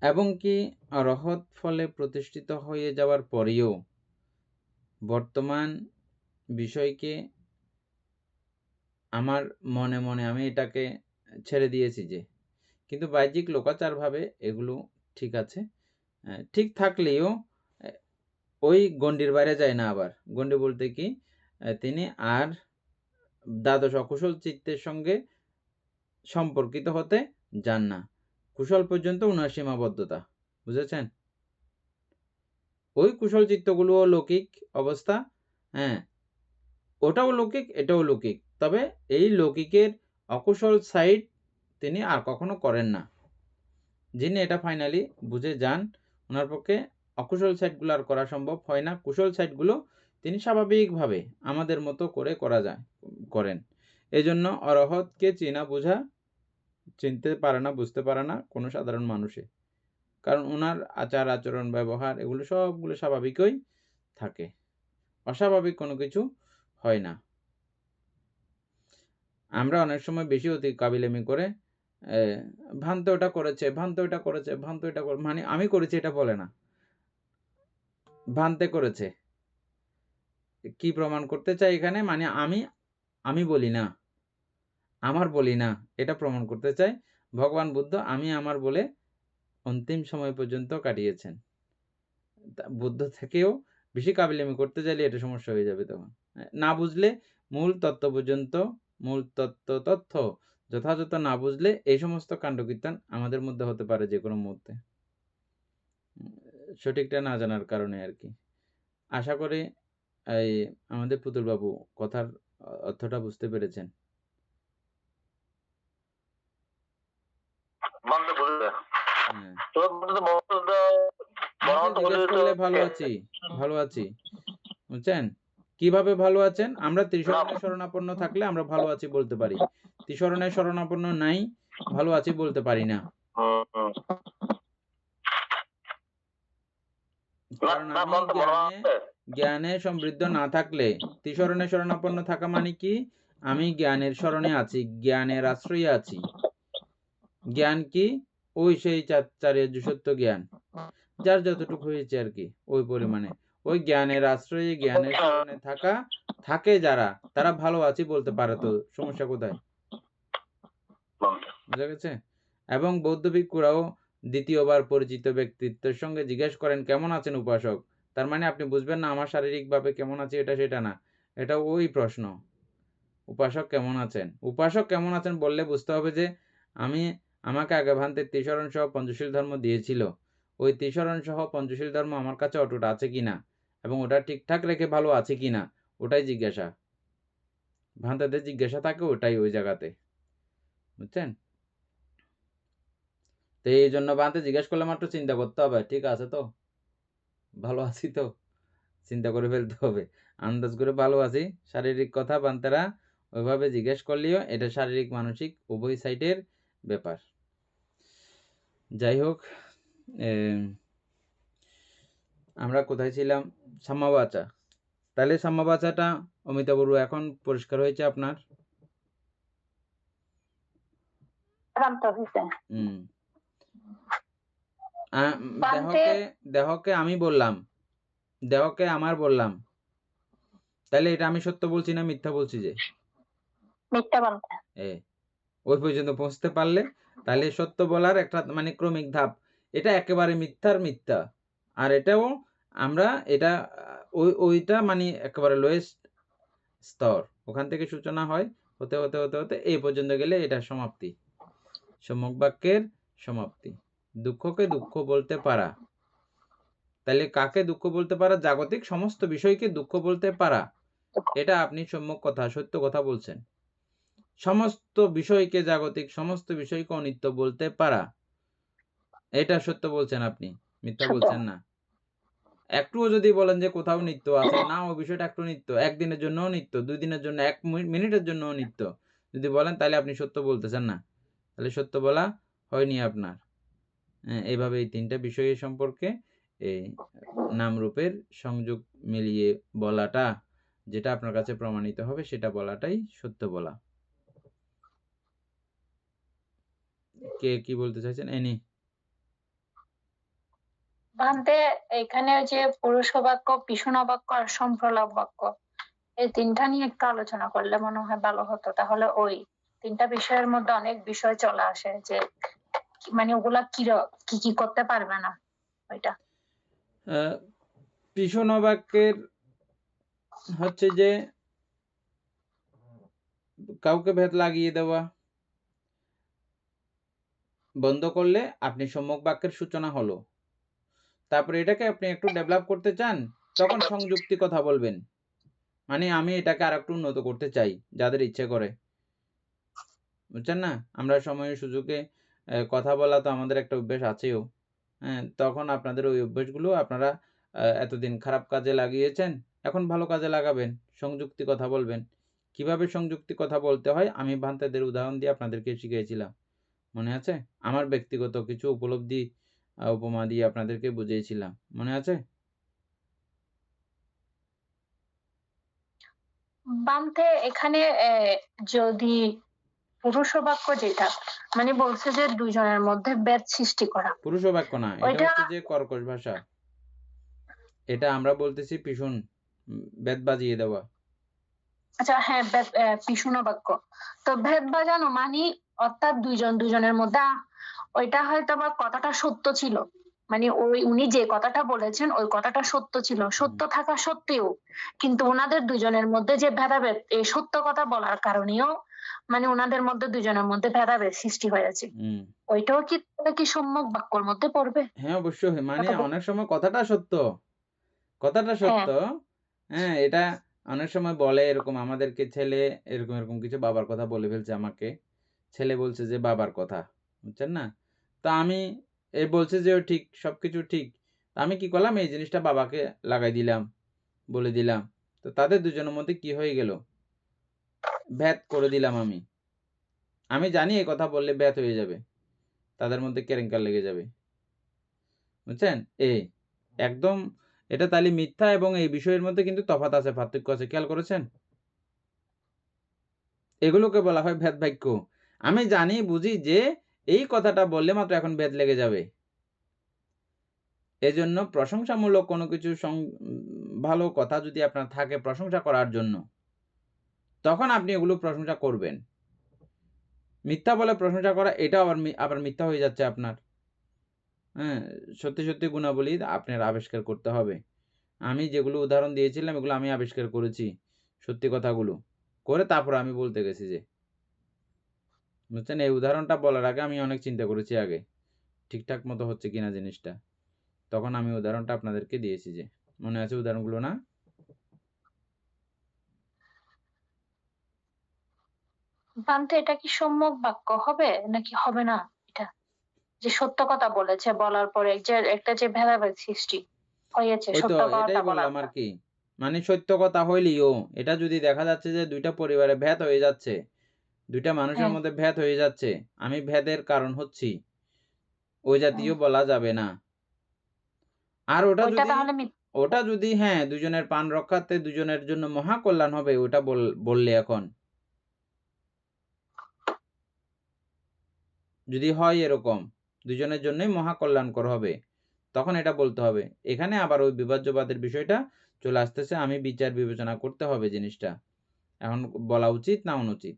এবং কি অরহত ফলে প্রতিষ্ঠিত হয়ে যাওয়ার পরেও বর্তমান বিষয়কে আমার মনে মনে আমি এটাকে ছেড়ে দিয়েছি যে, কিন্তু বাহ্যিক লোকাচারভাবে এগুলো ঠিক আছে। ঠিক থাকলেও ওই গণ্ডির বাইরে যায় না। আবার গণ্ডি বলতে কি, তিনি আর দ্বাদশ অকুশল চিত্তের সঙ্গে সম্পর্কিত হতে যান না। কুশল পর্যন্ত উনার সীমাবদ্ধতা, বুঝেছেন? ওই কুশল চিত্তগুলোও লৌকিক অবস্থা, হ্যাঁ, ওটাও লৌকিক, এটাও লৌকিক। তবে এই লৌকিকের অকুশল সাইড তিনি আর কখনো করেন না। যিনি এটা ফাইনালি বুঝে যান, ওনার পক্ষে অকুশল সাইডগুলো আর করা সম্ভব হয় না। কুশল সাইডগুলো তিনি স্বাভাবিকভাবে আমাদের মতো করে করেন। এই জন্য অরহতকে চিনতে পারে না, বুঝতে পারে না কোনো সাধারণ মানুষে। কারণ ওনার আচার আচরণ ব্যবহার এগুলো সবগুলো স্বাভাবিকই থাকে, অস্বাভাবিক কোনো কিছু হয় না। আমরা অনেক সময় বেশি অতি কাবিলামি করে ভান্ত ওটা করেছে, ভান্ত এটা করেছে, ভান্ত এটা মানে আমি করেছি এটা বলে না, ভান্তে করেছে। কি প্রমাণ করতে চাই এখানে? মানে আমি বলি না, আমার বলি না, এটা প্রমাণ করতে চাই। ভগবান বুদ্ধ আমি আমার বলে অন্তিম সময় পর্যন্ত কাটিয়েছেন। বুদ্ধ থেকেও বেশি কাবিলামি করতে চাইলে এটা সমস্যা হয়ে যাবে। তখন না বুঝলে মূল তথ্য যথাযথ না বুঝলে এই সমস্ত কাণ্ডকীর্তন আমাদের মধ্যে হতে পারে যে কোনো মুহূর্তে, সঠিকটা না জানার কারণে আর কি। আশা করি এই আমাদের পুতুল বাবু কথার অর্থটা বুঝতে পেরেছেন। জিজ্ঞেস করলে ভালো আছি, বুঝছেন? কিভাবে ভালো আছেন? আমরা ত্রিশরণে শরণাপন্ন থাকলে আমরা ভালো আছি বলতে পারি। ত্রিশরণে শরণাপন্ন নাই, ভালো আছি বলতে পারি না। কারণ আমি জ্ঞানে সমৃদ্ধ না থাকলে, ত্রিশরণে শরণাপন্ন থাকা মানে কি? আমি জ্ঞানের শরণে আছি, জ্ঞানের আশ্রয়ে আছি। জ্ঞান কি? ওই সেই চার্য সত্য জ্ঞান, যার যতটুকু হয়েছে আর কি, ওই পরিমাণে। ওই জ্ঞানের আশ্রয়ে জ্ঞানের শরণে থাকে যারা, তারা ভালো আছি বলতে পারে। তো সমস্যা কোথায়? বুঝা গেছে? এবং বৌদ্ধ ভিক্ষুরাও দ্বিতীয়বার পরিচিত ব্যক্তিত্বের সঙ্গে জিজ্ঞেস করেন কেমন আছেন উপাসক। তার মানে আপনি বুঝবেন না আমার শারীরিকভাবে কেমন আছে, এটা সেটা না, এটা ওই প্রশ্ন, উপাসক কেমন আছেন। উপাসক কেমন আছেন বললে বুঝতে হবে যে আমাকে আগে ভান্তে ত্রিশরণ সহ পঞ্চশীল ধর্ম দিয়েছিল, ওই ত্রিশরণ সহ পঞ্চশীল ধর্ম আমার কাছে অটুট আছে কিনা এবং ওটা ঠিকঠাক রেখে ভালো আছে কিনা, ওটাই জিজ্ঞাসা। ভান্তাদের জিজ্ঞাসা থাকে ওটাই, ওই জায়গাতে, বুঝছেন? তো এই জন্য ভান্তে জিজ্ঞেস করলে মাত্র চিন্তা করতে হবে, ঠিক আছে তো, ভালো আছি তো, চিন্তা করে ফেলতে হবে। আন্দাজ করে ভালো আছি, শারীরিক কথা ভান্তেরা ওইভাবে জিজ্ঞেস করলেও এটা শারীরিক মানসিক উভয় সাইডের ব্যাপার। যাই হোক, আমরা কোথায় ছিলাম? সাম্যবাচা। তাহলে সাম্যবাচাটা অমিতা বড়ু এখন পরিষ্কার হয়েছে আপনার? দেহকে আমি বললাম, দেহকে আমার বললাম, তাহলে এটা আমি সত্য বলছি না মিথ্যা বলছি? যে মিথ্যা বলতে ওই পর্যন্ত পৌঁছতে পারলে তাহলে সত্য বলার একটা মানে ক্রমিক ধাপ, এটা একেবারে মিথ্যার মিথ্যা, আর এটাও আমরা এটা ওইটা মানে একেবারে লোয়েস্ট স্তর, ওখান থেকে সূচনা হয়, হতে হতে হতে হতে এই পর্যন্ত গেলে এটা সমাপ্তি, সম্যক বাক্যের সমাপ্তি। দুঃখকে দুঃখ বলতে পারা, তাহলে কাকে দুঃখ বলতে পারা? জাগতিক সমস্ত বিষয়কে দুঃখ বলতে পারা, এটা আপনি সম্যক কথা, সত্য কথা বলছেন। সমস্ত বিষয়কে, জাগতিক সমস্ত বিষয়কে অনিত্য বলতে পারা, এটা সত্য বলছেন আপনি, মিথ্যা বলছেন না। একটুও যদি বলেন যে কোথাও নিত্য আছে না, ওই বিষয়টা একটু নিত্য, একদিনের জন্য নিত্য, 2 দিনের জন্য, 1 মিনিটের জন্য নিত্য, যদি বলেন তাহলে আপনি সত্য বলতেছেন না, তাহলে সত্য বলা হয়নি আপনার। এইভাবে এই 3টা বিষয় সম্পর্কে এই নাম রূপের সংযোগ মিলিয়ে বলাটা, যেটা আপনার কাছে প্রমাণিত হবে সেটা বলাটাই সত্য বলা। কে কি বলতে চাইছেন? এনি ভান্তে এখানে ওই যে পুরুষ বাক্য, পিছনা বাক্য আর সম্প্রলাপ বাক্য, এই 3টা নিয়ে একটু আলোচনা করলে মনে হয় ভালো হতো। তাহলে ওই 3টা বিষয়ের মধ্যে অনেক বিষয় চলে আসে যে মানে ওগুলা কি কি করতে পারবে না ওইটা। পিছন বাক্যের হচ্ছে যে কাউকে ভেদ লাগিয়ে দেওয়া, বন্ধ করলে আপনি সম্যক বাক্যের সূচনা হলো। তারপরে এটাকে আপনি একটু ডেভেলপ করতে চান, তখন সংযুক্তি কথা বলবেন। মানে আমি এটাকে আর একটু উন্নত করতে চাই, যাদের ইচ্ছে করে, বুঝছেন না? আমরা সময় সুযোগে কথা বলা তো আমাদের একটা অভ্যেস আছেও। হ্যাঁ, তখন আপনাদের ওই অভ্যেসগুলো আপনারা এতদিন খারাপ কাজে লাগিয়েছেন, এখন ভালো কাজে লাগাবেন, সংযুক্তি কথা বলবেন। কিভাবে সংযুক্তি কথা বলতে হয় আমি ভান্তেদের উদাহরণ দিয়ে আপনাদেরকে শিখিয়েছিলাম, মনে আছে? আমার ব্যক্তিগত কিছু উপলব্ধি উপমা দিয়ে আপনাদেরকে বুঝিয়েছিলাম, মনে আছে? বান্তে এখানে যদি পুরুষ বাক্য যেটা মানে বলছে যে দুইজনের মধ্যে ভেদ সৃষ্টি করা, পুরুষ বাক্য না, এটা ওইটা হচ্ছে যে কর্কশ ভাষা। এটা আমরা বলতেছি পিছন বেদ বাজিয়ে দেওয়া। আচ্ছা হ্যাঁ পিছনা বাক্য। তো ভেদ বাজানো মানে অর্থাৎ দুইজনের মধ্যে ওইটা হয়তো বা কথাটা সত্য ছিল, মানে উনি যে কথাটা বলেছেন ওই কথাটা সত্য ছিল, সত্য থাকা সত্ত্বেও কিন্তু ওনাদের দুজনের মধ্যে যে ভেদাভেদ, এই সত্য কথা বলার কারণেও মানে ওনাদের মধ্যে দুজনের মধ্যে ভেদাভেদ সৃষ্টি হয়েছে, ওইটাও কি সম্যক বাক্যর মধ্যে পড়বে? হ্যাঁ অবশ্যই, মানে কথা অনেক সময় কথাটা সত্য, কথাটা সত্য। হ্যাঁ, এটা অনেক সময় বলে এরকম, আমাদেরকে ছেলে এরকম কিছু বাবার কথা বলে ফেলছে আমাকে। ছেলে বলছে যে বাবার কথা, বুঝছেন না? তো আমি বলছে যে ও ঠিক, সবকিছু ঠিক। আমি কি করলাম, এই জিনিসটা বাবাকে লাগাই দিলাম, বলে দিলাম। তো তাদের দুজনের মধ্যে কি হয়ে গেল, ভেদ করে দিলাম আমি। আমি জানি এই কথা বললে ভেদ হয়ে যাবে, তাদের মধ্যে কেরেঙ্কার লেগে যাবে, বুঝছেন? একদম এটা তাহলে মিথ্যা এবং এই বিষয়ের মধ্যে কিন্তু তফাৎ আছে, পার্থক্য আছে, খেয়াল করেছেন? এগুলোকে বলা হয় ভেদ বাক্য। আমি জানি বুঝি যে এই কথাটা বললে মাত্র এখন ভেদ লেগে যাবে। এজন্য প্রশংসামূলক কোনো কিছু ভালো কথা যদি আপনার থাকে প্রশংসা করার জন্য, তখন আপনি এগুলো প্রশংসা করবেন। মিথ্যা বলে প্রশংসা করা, এটা আবার মিথ্যা হয়ে যাচ্ছে আপনার। হ্যাঁ, সত্যি সত্যি গুণাবলী আপনার আবিষ্কার করতে হবে। আমি যেগুলো উদাহরণ দিয়েছিলাম এগুলো আমি আবিষ্কার করেছি, সত্যি কথাগুলো করে তারপর আমি বলতে গেছি যে, বুঝছেন? এই উদাহরণটা বলার আগে আমি অনেক চিন্তা করেছি আগে, ঠিকঠাক মতো হচ্ছে কিনা জিনিসটা, তখন আমি উদাহরণটা আপনাদেরকে দিয়েছি। যে মনে আছে উদাহরণগুলো না? বান্তে এটা কি সম্যক বাক্য হবে নাকি হবে না? এটা যে সত্য কথা বলেছে, বলার পরে যে একটা যে ভেদাভেদ সৃষ্টি হয়েছে ওই তো সত্য এটাই কথাটা বলার বললাম আর কি, মানে সত্য কথা হইলেও এটা যদি দেখা যাচ্ছে যে দুইটা পরিবারে ভেদ হয়ে যাচ্ছে, দুইটা মানুষের হ্যাঁ মধ্যে ভেদ হয়ে যাচ্ছে, আমি ভেদের কারণ হচ্ছি, ওই জাতীয় বলা যাবে না। আর ওইটা তাহলে ওটা যদি হ্যাঁ দুজনের প্রাণ রক্ষার্থে দুজনের জন্য মহা কল্যাণ হবে, ওটা বললে এখন যদি হয় এরকম দুজনের জন্যই মহা কল্যাণকর হবে, তখন এটা বলতে হবে। এখানে আবার ওই বিভাজ্যবাদের বিষয়টা চলে আসতেছে, আমি বিচার বিবেচনা করতে হবে জিনিসটা এখন বলা উচিত না অনুচিত।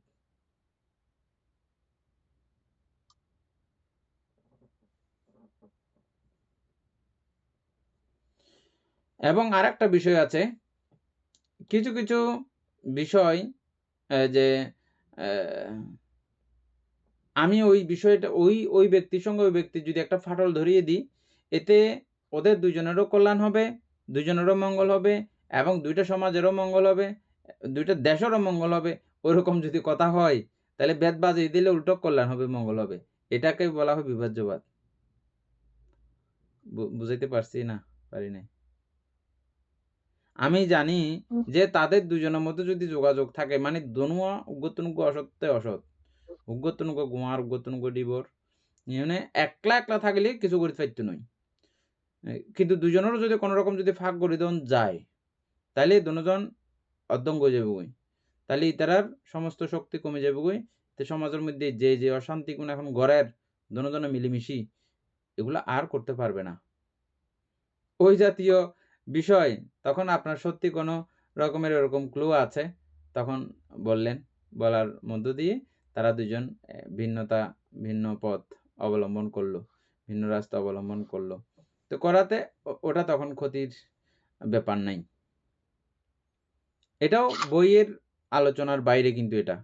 এবং আরেকটা বিষয় আছে, কিছু কিছু বিষয় যে আমি ওই বিষয়টা ওই ব্যক্তির সঙ্গে ওই ব্যক্তি যদি একটা ফাটল ধরিয়ে দিই, এতে ওদের দুজনেরও কল্যাণ হবে, দুজনেরও মঙ্গল হবে এবং দুইটা সমাজেরও মঙ্গল হবে, দুইটা দেশেরও মঙ্গল হবে। ওইরকম যদি কথা হয় তাহলে বেদ বাজিয়ে দিলে উল্টো কল্যাণ হবে, মঙ্গল হবে। এটাকে বলা হয় বিভাজ্যবাদ। বুঝাইতে পারছি না? পারি নাই? আমি জানি যে তাদের দুজনের মধ্যে যদি যোগাযোগ থাকে মানে দনুয়া উগ্গতনুগ্গ অসত্যে অসৎ উগ্গতনুগ্গ গুমার উগ্গতনুগ্গ ডিবর মানে একলা একলা থাকলে কিছু করতে পারতো নয় কিন্তু দুজনেরও যদি কোনো রকম যদি ফাঁক করে দেন যায় তাহলে দুজন অর্ধঙ্গ হয়ে যাবে বই তাহলে ইতারার সমস্ত শক্তি কমে যাবে বই তো সমাজের মধ্যে যে যে অশান্তি কোন এখন ঘরের দুজনে মিলেমিশি এগুলো আর করতে পারবে না ওই জাতীয় বিষয় তখন আপনার সত্যি কোনো রকমের এরকম ক্লু আছে তখন বললেন বলার মধ্য দিয়ে তারা দুজন ভিন্ন পথ অবলম্বন করলো ভিন্ন রাস্তা অবলম্বন করলো তো করাতে ওটা তখন ক্ষতির ব্যাপার নাই এটাও বইয়ের আলোচনার বাইরে কিন্তু এটা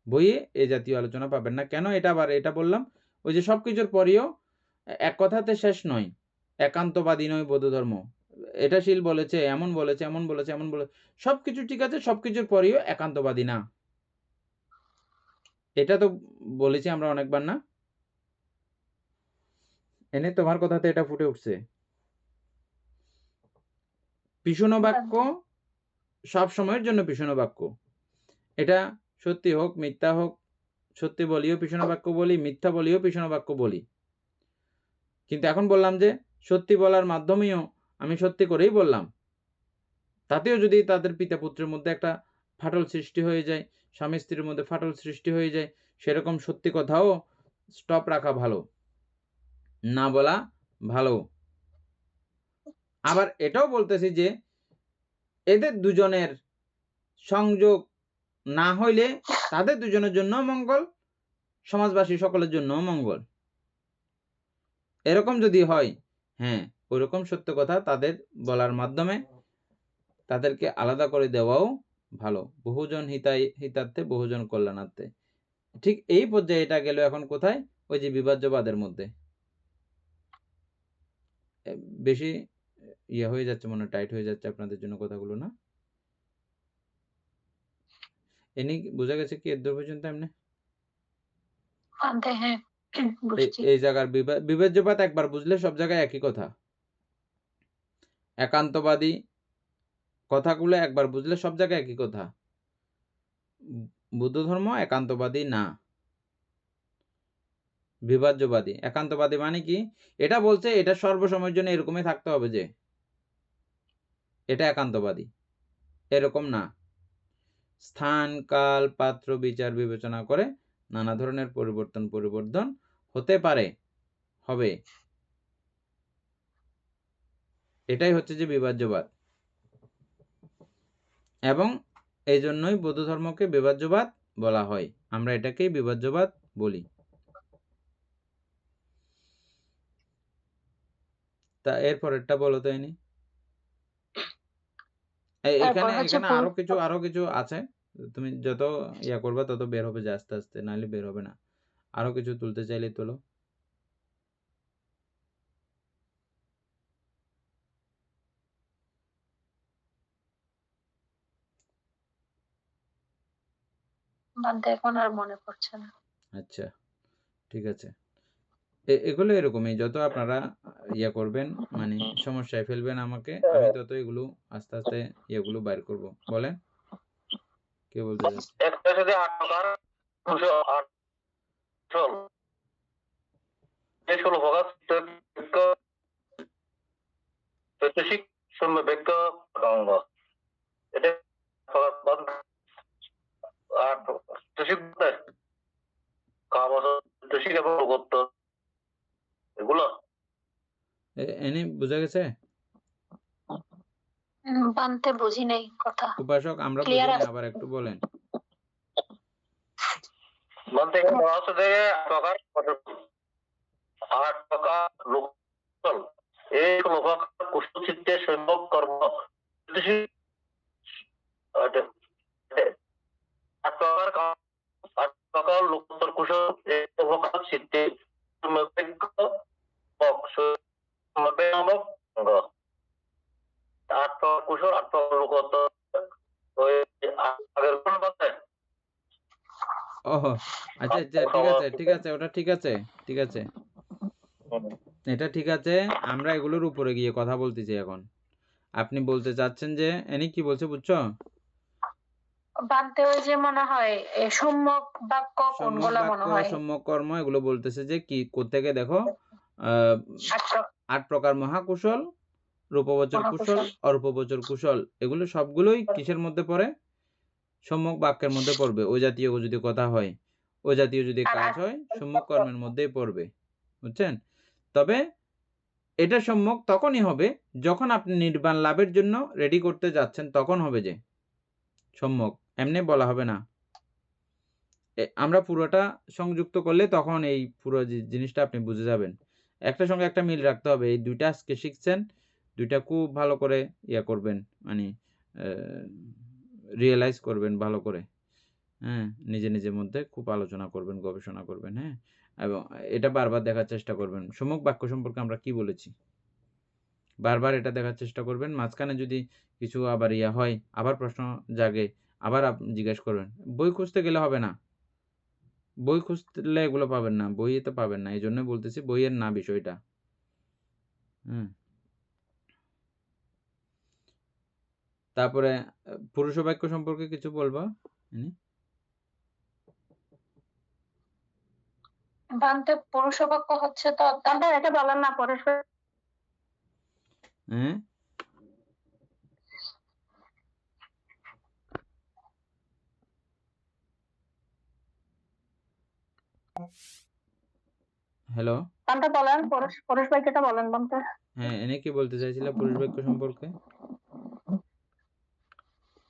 বইয়ে এই জাতীয় আলোচনা পাবেন না কেন এটা আবার এটা বললাম ওই যে সবকিছুর পরেও এক কথাতে শেষ নয় একান্তবাদী নয় বৌদ্ধ ধর্ম এটা শীল বলেছে এমন বলেছে এমন বলেছে এমন বলে সবকিছু ঠিক আছে সবকিছুর পরেও একান্তবাদী না এটা তো বলেছি আমরা অনেকবার না এনে তোমার কথাতে এটা ফুটে উঠছে পিছন বাক্য সব সময়ের জন্য পিছন বাক্য এটা সত্যি হোক মিথ্যা হোক সত্যি বলিও পিছন বাক্য বলি মিথ্যা বলিও পিছন বাক্য বলি কিন্তু এখন বললাম যে সত্যি বলার মাধ্যমেও আমি সত্যি করেই বললাম তাতেও যদি তাদের পিতা পুত্রের মধ্যে একটা ফাটল সৃষ্টি হয়ে যায় স্বামী স্ত্রীর মধ্যে ফাটল সৃষ্টি হয়ে যায় সেরকম সত্যি কথাও স্টপ রাখা ভালো না বলা ভালো আবার এটাও বলতেছি যে এদের দুজনের সংযোগ না হইলে তাদের দুজনের জন্য মঙ্গল সমাজবাসী সকলের জন্য মঙ্গল এরকম যদি হয় হ্যাঁ ওইরকম সত্য কথা তাদের বলার মাধ্যমে তাদেরকে আলাদা করে দেওয়াও ভালো বহুজন হিতার্থে বহুজন কল্যাণার্থে ঠিক এই পর্যায়ে এটা গেল এখন কোথায় ওই যে বিভাজ্যবাদের মধ্যে বেশি ইয়ে হয়ে যাচ্ছে মনে টাইট হয়ে যাচ্ছে আপনাদের জন্য কথাগুলো না এনি বোঝা গেছে কি এর পর্যন্ত এমনি এই জায়গার বিভাজ্যবাদ একবার বুঝলে সব জায়গায় একই কথা একান্তবাদী কথাগুলো একবার বুঝলে সব জায়গায় একই কথা বুদ্ধ ধর্ম একান্তবাদী না বিভাজ্যবাদী একান্তবাদী মানে কি এটা বলছে এটা সর্বসময়ের জন্য এরকমই থাকতে হবে যে এটা একান্তবাদী এরকম না স্থান কাল পাত্র বিচার বিবেচনা করে নানা ধরনের পরিবর্তন হতে পারে হবে এটাই হচ্ছে যে বিভাজ্যবাদ এবং এই জন্যই বৌদ্ধ ধর্মকে বিভাজ্যবাদ বলা হয় আমরা এটাকেই বিভাজ্যবাদ বলি তা এরপরেরটা বলো তো এনি এখানে আরো কিছু আছে তুমি যত ইয়া করবা তত বের হবে যে আস্তে আস্তে নাহলে বের হবে না আরো কিছু তুলতে চাইলে তোলো এখন আর মনে পড়ছে না আচ্ছা ঠিক আছে এগুলো এরকমই যত আপনারা ইয়া করবেন মানে সমস্যায় ফেলবেন আমাকে আমি তত এগুলো আস্তে আস্তে ইয়েগুলো বাইর করব বলেন কে বলতে যাচ্ছে একটা যদি 8 টাকার 208 চল এই 16 ভাগ প্রত্যেক সময় ব্যক্ত অঙ্গ এটা বাদ আর প্রত্যেক কাবাস প্রত্যেক এবং করতে এগুলো এনে বুঝা গেছে বানতে বুঝি নাই কথা উপাসক আমরা বুঝি না আবার একটু বলেন বলতে গেলে বলা হচ্ছে যে 8 টাকা লোকল এই লোক কুষ্ঠচিত্তে সম্ভব কর্ম 8 টাকার লোকোত্তর কুশল এই লোক চিত্তে কুশল 8 টাকা লোকোত্তর ওই আগের কোন বাতে ওহ আচ্ছা ঠিক আছে ওটা ঠিক আছে এটা ঠিক আছে আমরা এগুলোর উপরে গিয়ে কথা বলতেছি এখন আপনি বলতে চাচ্ছেন যে এনি কি বলছে বুঝছো? বানতে ওই যে মনে হয় সম্যক বাক্য সম্যক কোনগুলা মনে বাক্য, হয় সম্যক কর্ম এগুলো বলতেছে যে কি কোত্থেকে দেখো আহ 8 প্রকার মহাকুশল, রূপবচর কুশল, মহাকুশল। অরূপবচর কুশল, এগুলো সবগুলোই কিসের মধ্যে পড়ে? সম্যক বাক্যের মধ্যে পড়বে। ওই জাতীয় যদি কথা হয়, ওই জাতীয় যদি আর কাজ হয়, সম্যক কর্মের মধ্যেই পড়বে। বুঝছেন? তবে এটা সম্যক তখনই হবে যখন আপনি নির্বাণ লাভের জন্য রেডি করতে যাচ্ছেন, তখন হবে যে সম্যক, এমনি বলা হবে না। আমরা পুরোটা সংযুক্ত করলে তখন এই পুরো জিনিসটা আপনি বুঝে যাবেন। একটার সঙ্গে একটা মিল রাখতে হবে। এই ২টা আজকে শিখছেন, ২টা খুব ভালো করে ইয়া করবেন, মানে রিয়ালাইজ করবেন ভালো করে। হ্যাঁ? নিজের মধ্যে খুব আলোচনা করবেন, গবেষণা করবেন, হ্যাঁ? এবং এটা বারবার দেখার চেষ্টা করবেন। সম্যক বাক্য সম্পর্কে আমরা কি বলেছি? বারবার এটা দেখার চেষ্টা করবেন। মাঝখানে যদি কিছু আবার ইয়া হয়, আবার প্রশ্ন জাগে, আবার জিজ্ঞেস করবেন। বই খুঁজতে গেলে হবে না। বই খুঁজলে এগুলো পাবেন না। বইতে পাবেন না। এজন্য বলতেছি বইয়ের না বিষয়টা। হুম। তারপরে পুরুষ বাক্য সম্পর্কে কিছু বলবা? বানতে পুরুষ বাক্য হচ্ছে তো তাহলে এটা বলেন না পরস্পর। হ্যাঁ? হ্যালো? তাহলে বলেন পরশ বাক্যটা বলেন বলতে। হ্যাঁ, এনে কি বলতে চাইছিলা পুরুষ বাক্য সম্পর্কে?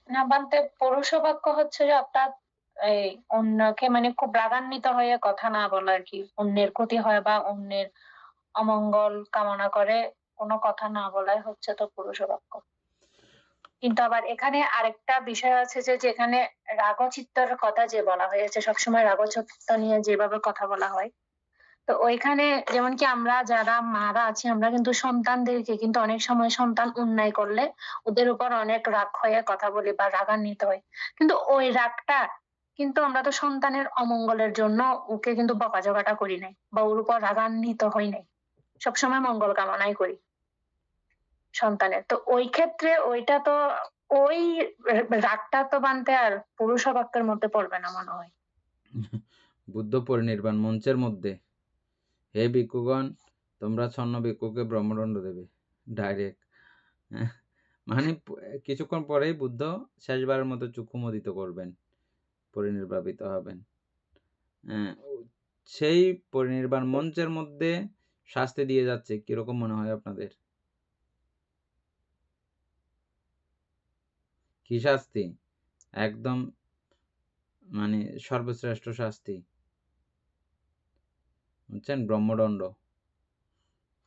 না বানতে পুরুষ বাক্য হচ্ছে যে আপনার এই অন্যকে মানে খুব রাগান্বিত হয়ে কথা না বলা আর কি, অন্যের ক্ষতি হয় বা অন্যের অমঙ্গল কামনা করে কোনো কথা না বলাই হচ্ছে তো পুরুষ বাক্য। কিন্তু আবার এখানে আরেকটা বিষয় আছে যে যেখানে রাগচিত্তর কথা যে বলা হয়েছে, সবসময় রাগচিত্ত নিয়ে যেভাবে কথা বলা হয়, তো ওইখানে যেমন কি আমরা যারা মারা আছি আমরা কিন্তু সন্তানদেরকে কিন্তু অনেক সময় সন্তান অন্যায় করলে ওদের উপর অনেক রাগ হয়ে কথা বলি বা রাগান্বিত হয়, কিন্তু ওই রাগটা কিন্তু আমরা তো সন্তানের অমঙ্গলের জন্য ওকে কিন্তু বকাঝকাটা করি নাই বা ওর উপর রাগান্বিত হই নাই, সবসময় মঙ্গল কামনাই করি সন্তানের। তো ওই ক্ষেত্রে ওইটা তো ওই রাগটা তো বানতে আর পুরুষ বাক্যের মধ্যে পড়বে না মনে হয়। বুদ্ধ পরিনির্বাণ মঞ্চের মধ্যে, হে ভিক্ষুগণ, তোমরা ছন্ন ভিক্ষুকে ব্রহ্মদণ্ড দেবে ডাইরেক্ট। মানে কিছুক্ষণ পরেই বুদ্ধ শেষবারের মতো চক্ষু মোদিত করবেন, পরিনির্বাপিত হবেন। সেই পরিনির্বাণ মঞ্চের মধ্যে শাস্তি দিয়ে যাচ্ছে, কিরকম মনে হয় আপনাদের? কি শাস্তি? একদম মানে সর্বশ্রেষ্ঠ শাস্তি, বুঝছেন? ব্রহ্মদণ্ড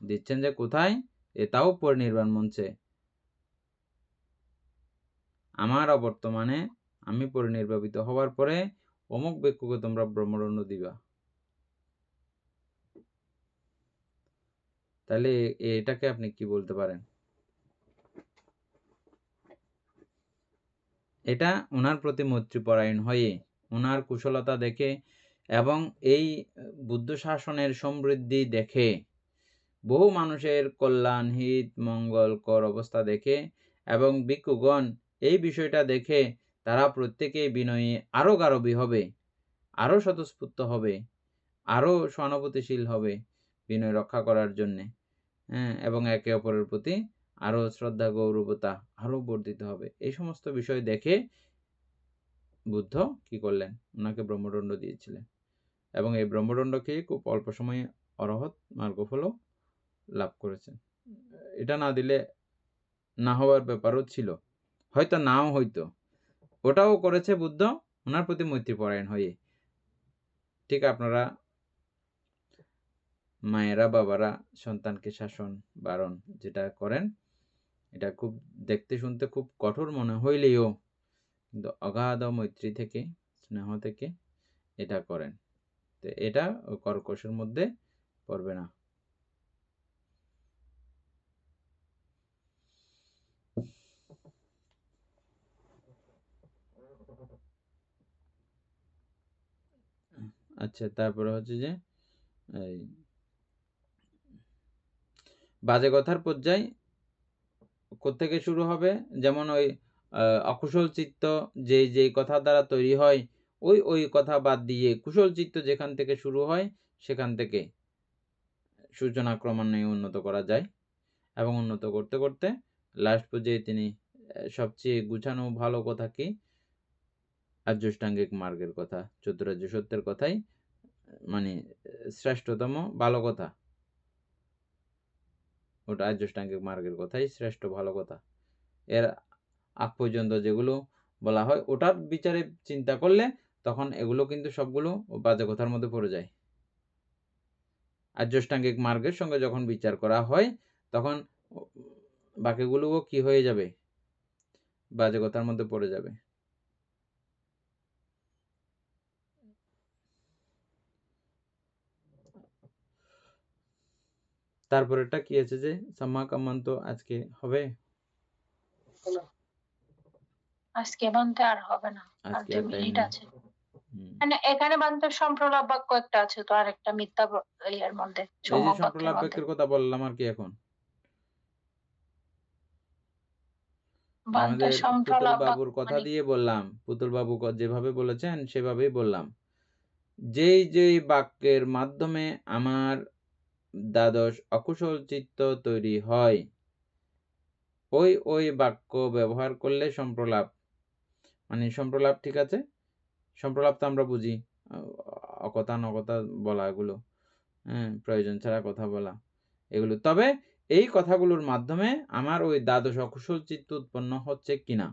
দিচ্ছেন যে কোথায়? এটাও পরিনির্বাণ মঞ্চে। আমার অবর্তমানে আমি পরিনির্বাপিত হওয়ার পরে অমুক ভিক্ষুকে তোমরা ব্রহ্মদণ্ড দিবা। তাহলে এটাকে আপনি কি বলতে পারেন? এটা ওনার প্রতি মৈত্রীপরায়ণ হয়ে, ওনার কুশলতা দেখে এবং এই বুদ্ধ শাসনের সমৃদ্ধি দেখে, বহু মানুষের কল্যাণ, হিত, মঙ্গলকর অবস্থা দেখে এবং ভিক্ষুগণ এই বিষয়টা দেখে তারা প্রত্যেকেই বিনয়ী আরো গারবী হবে, আরো স্বতঃস্ফূর্ত হবে, আরো সহানুভূতিশীল হবে বিনয় রক্ষা করার জন্যে, হ্যাঁ, এবং একে অপরের প্রতি আরো শ্রদ্ধা গৌরবতা আরো বর্ধিত হবে। এই সমস্ত বিষয় দেখে বুদ্ধ কি করলেন? ওনাকে ব্রহ্মদণ্ড দিয়েছিলেন এবং এই ব্রহ্মদণ্ড খেয়ে খুব অল্প সময়ে অরহৎ মার্গফলও লাভ করেছেন। এটা না দিলে না হওয়ার ব্যাপারও ছিল, হয়তো নাও হইতো। ওটাও করেছে বুদ্ধ ওনার প্রতি মৈত্রীপরায়ণ হয়ে। ঠিক আপনারা মায়েরা বাবারা সন্তানকে শাসন বারণ যেটা করেন, এটা খুব দেখতে শুনতে খুব কঠোর মনে হইলেও কিন্তু অগাধ মৈত্রী থেকে, স্নেহ থেকে এটা করেন। তো এটা কর্কশের মধ্যে পড়বে না। আচ্ছা, তারপরে হচ্ছে যে এই বাজে কথার পর্যায়ে কোত্থেকে শুরু হবে, যেমন ওই অকুশল চিত্ত যেই কথা দ্বারা তৈরি হয়, ওই কথা বাদ দিয়ে কুশল চিত্ত যেখান থেকে শুরু হয় সেখান থেকে সূচনা ক্রমান্বয়ে উন্নত করা যায়, এবং উন্নত করতে করতে লাস্ট পর্যায়ে তিনি সবচেয়ে গুছানো ভালো কথা কি, আর্যষ্টাঙ্গিক মার্গের কথা, চতুরার্য সত্যের কথাই মানে শ্রেষ্ঠতম ভালো কথা, ওটা আর্যষ্টাঙ্গিক মার্গের কথাই শ্রেষ্ঠ ভালো কথা। এর আগ পর্যন্ত যেগুলো বলা হয় ওটার বিচারে চিন্তা করলে তখন এগুলো কিন্তু সবগুলো বাজে কথার মধ্যে পড়ে যায়। আর্যষ্টাঙ্গিক মার্গের সঙ্গে যখন বিচার করা হয় তখন বাকিগুলোও কি হয়ে যাবে, বাজে কথার মধ্যে পড়ে যাবে। তারপরেরটা কি আছে যে সাম্মা কাম্মান্ত আজকে হবে, আজকে বানতে আর হবে না, আর আজকে 2 আর টাইম মিনিট নেই। আছে। মানে এখানে বানতে সম্প্রলাপ বাক্য একটা আছে, তো আর একটা মিথ্যা ইয়ের মধ্যে, এই যে সম্যক বাক্যের সম্প্রলাপ মধ্যে। বাক্যের কথা বললাম আর কি, এখন বানতে আমাদের পুতুল সম্প্রলাপ বাক্য বাবুর কথা মানে দিয়ে বললাম, পুতুল বাবু যেভাবে বলেছেন সেভাবেই বললাম, যেই বাক্যের মাধ্যমে আমার দ্বাদশ অকুশল চিত্ত তৈরি হয়, ওই বাক্য ব্যবহার করলে সম্প্রলাপ, মানে সম্প্রলাপ, ঠিক আছে। সম্প্রলাপ তো আমরা বুঝি অকথা নকথা বলা, এগুলো প্রয়োজন ছাড়া কথা বলা এগুলো। তবে এই কথাগুলোর মাধ্যমে আমার ওই দ্বাদশ অকুশল চিত্ত উৎপন্ন হচ্ছে কিনা,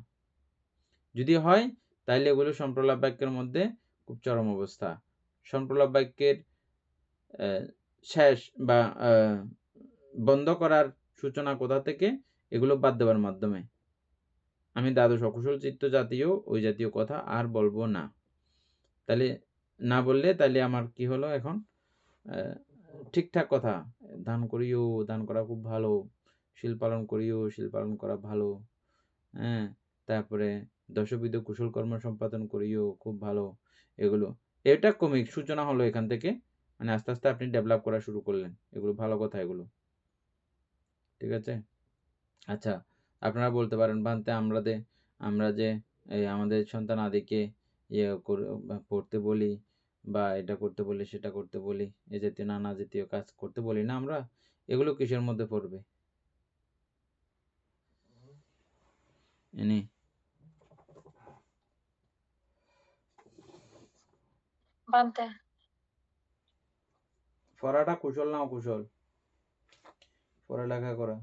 যদি হয় তাইলে এগুলো সম্প্রলাপ বাক্যের মধ্যে খুব চরম অবস্থা। সম্প্রলাপ বাক্যের শেষ বা বন্ধ করার সূচনা কোথা থেকে, এগুলো বাদ দেওয়ার মাধ্যমে। আমি দ্বাদশ অকুশল চিত্ত জাতীয় ওই জাতীয় কথা আর বলবো না। তাহলে না বললে তাহলে আমার কি হলো, এখন ঠিকঠাক কথা, দান করিও, দান করা খুব ভালো, শিল পালন করিও, শিল পালন করা ভালো, তারপরে দশবিধ কুশল কর্ম সম্পাদন করিও, খুব ভালো, এগুলো। এটা কমিক সূচনা হলো এখান থেকে, মানে আস্তে আস্তে আপনি ডেভেলপ করা শুরু করলেন, এগুলো ভালো কথা, এগুলো ঠিক আছে। আচ্ছা, আপনারা বলতে পারেন ভান্তে আমরা যে এই আমাদের সন্তান আদিকে পড়তে বলি বা এটা করতে বলি সেটা করতে বলি, এ জাতীয় নানা জাতীয় কাজ করতে বলি না আমরা, এগুলো কিসের মধ্যে পড়বে? বানতে পড়াটা কুশল না অকুশল? পড়ালেখা করা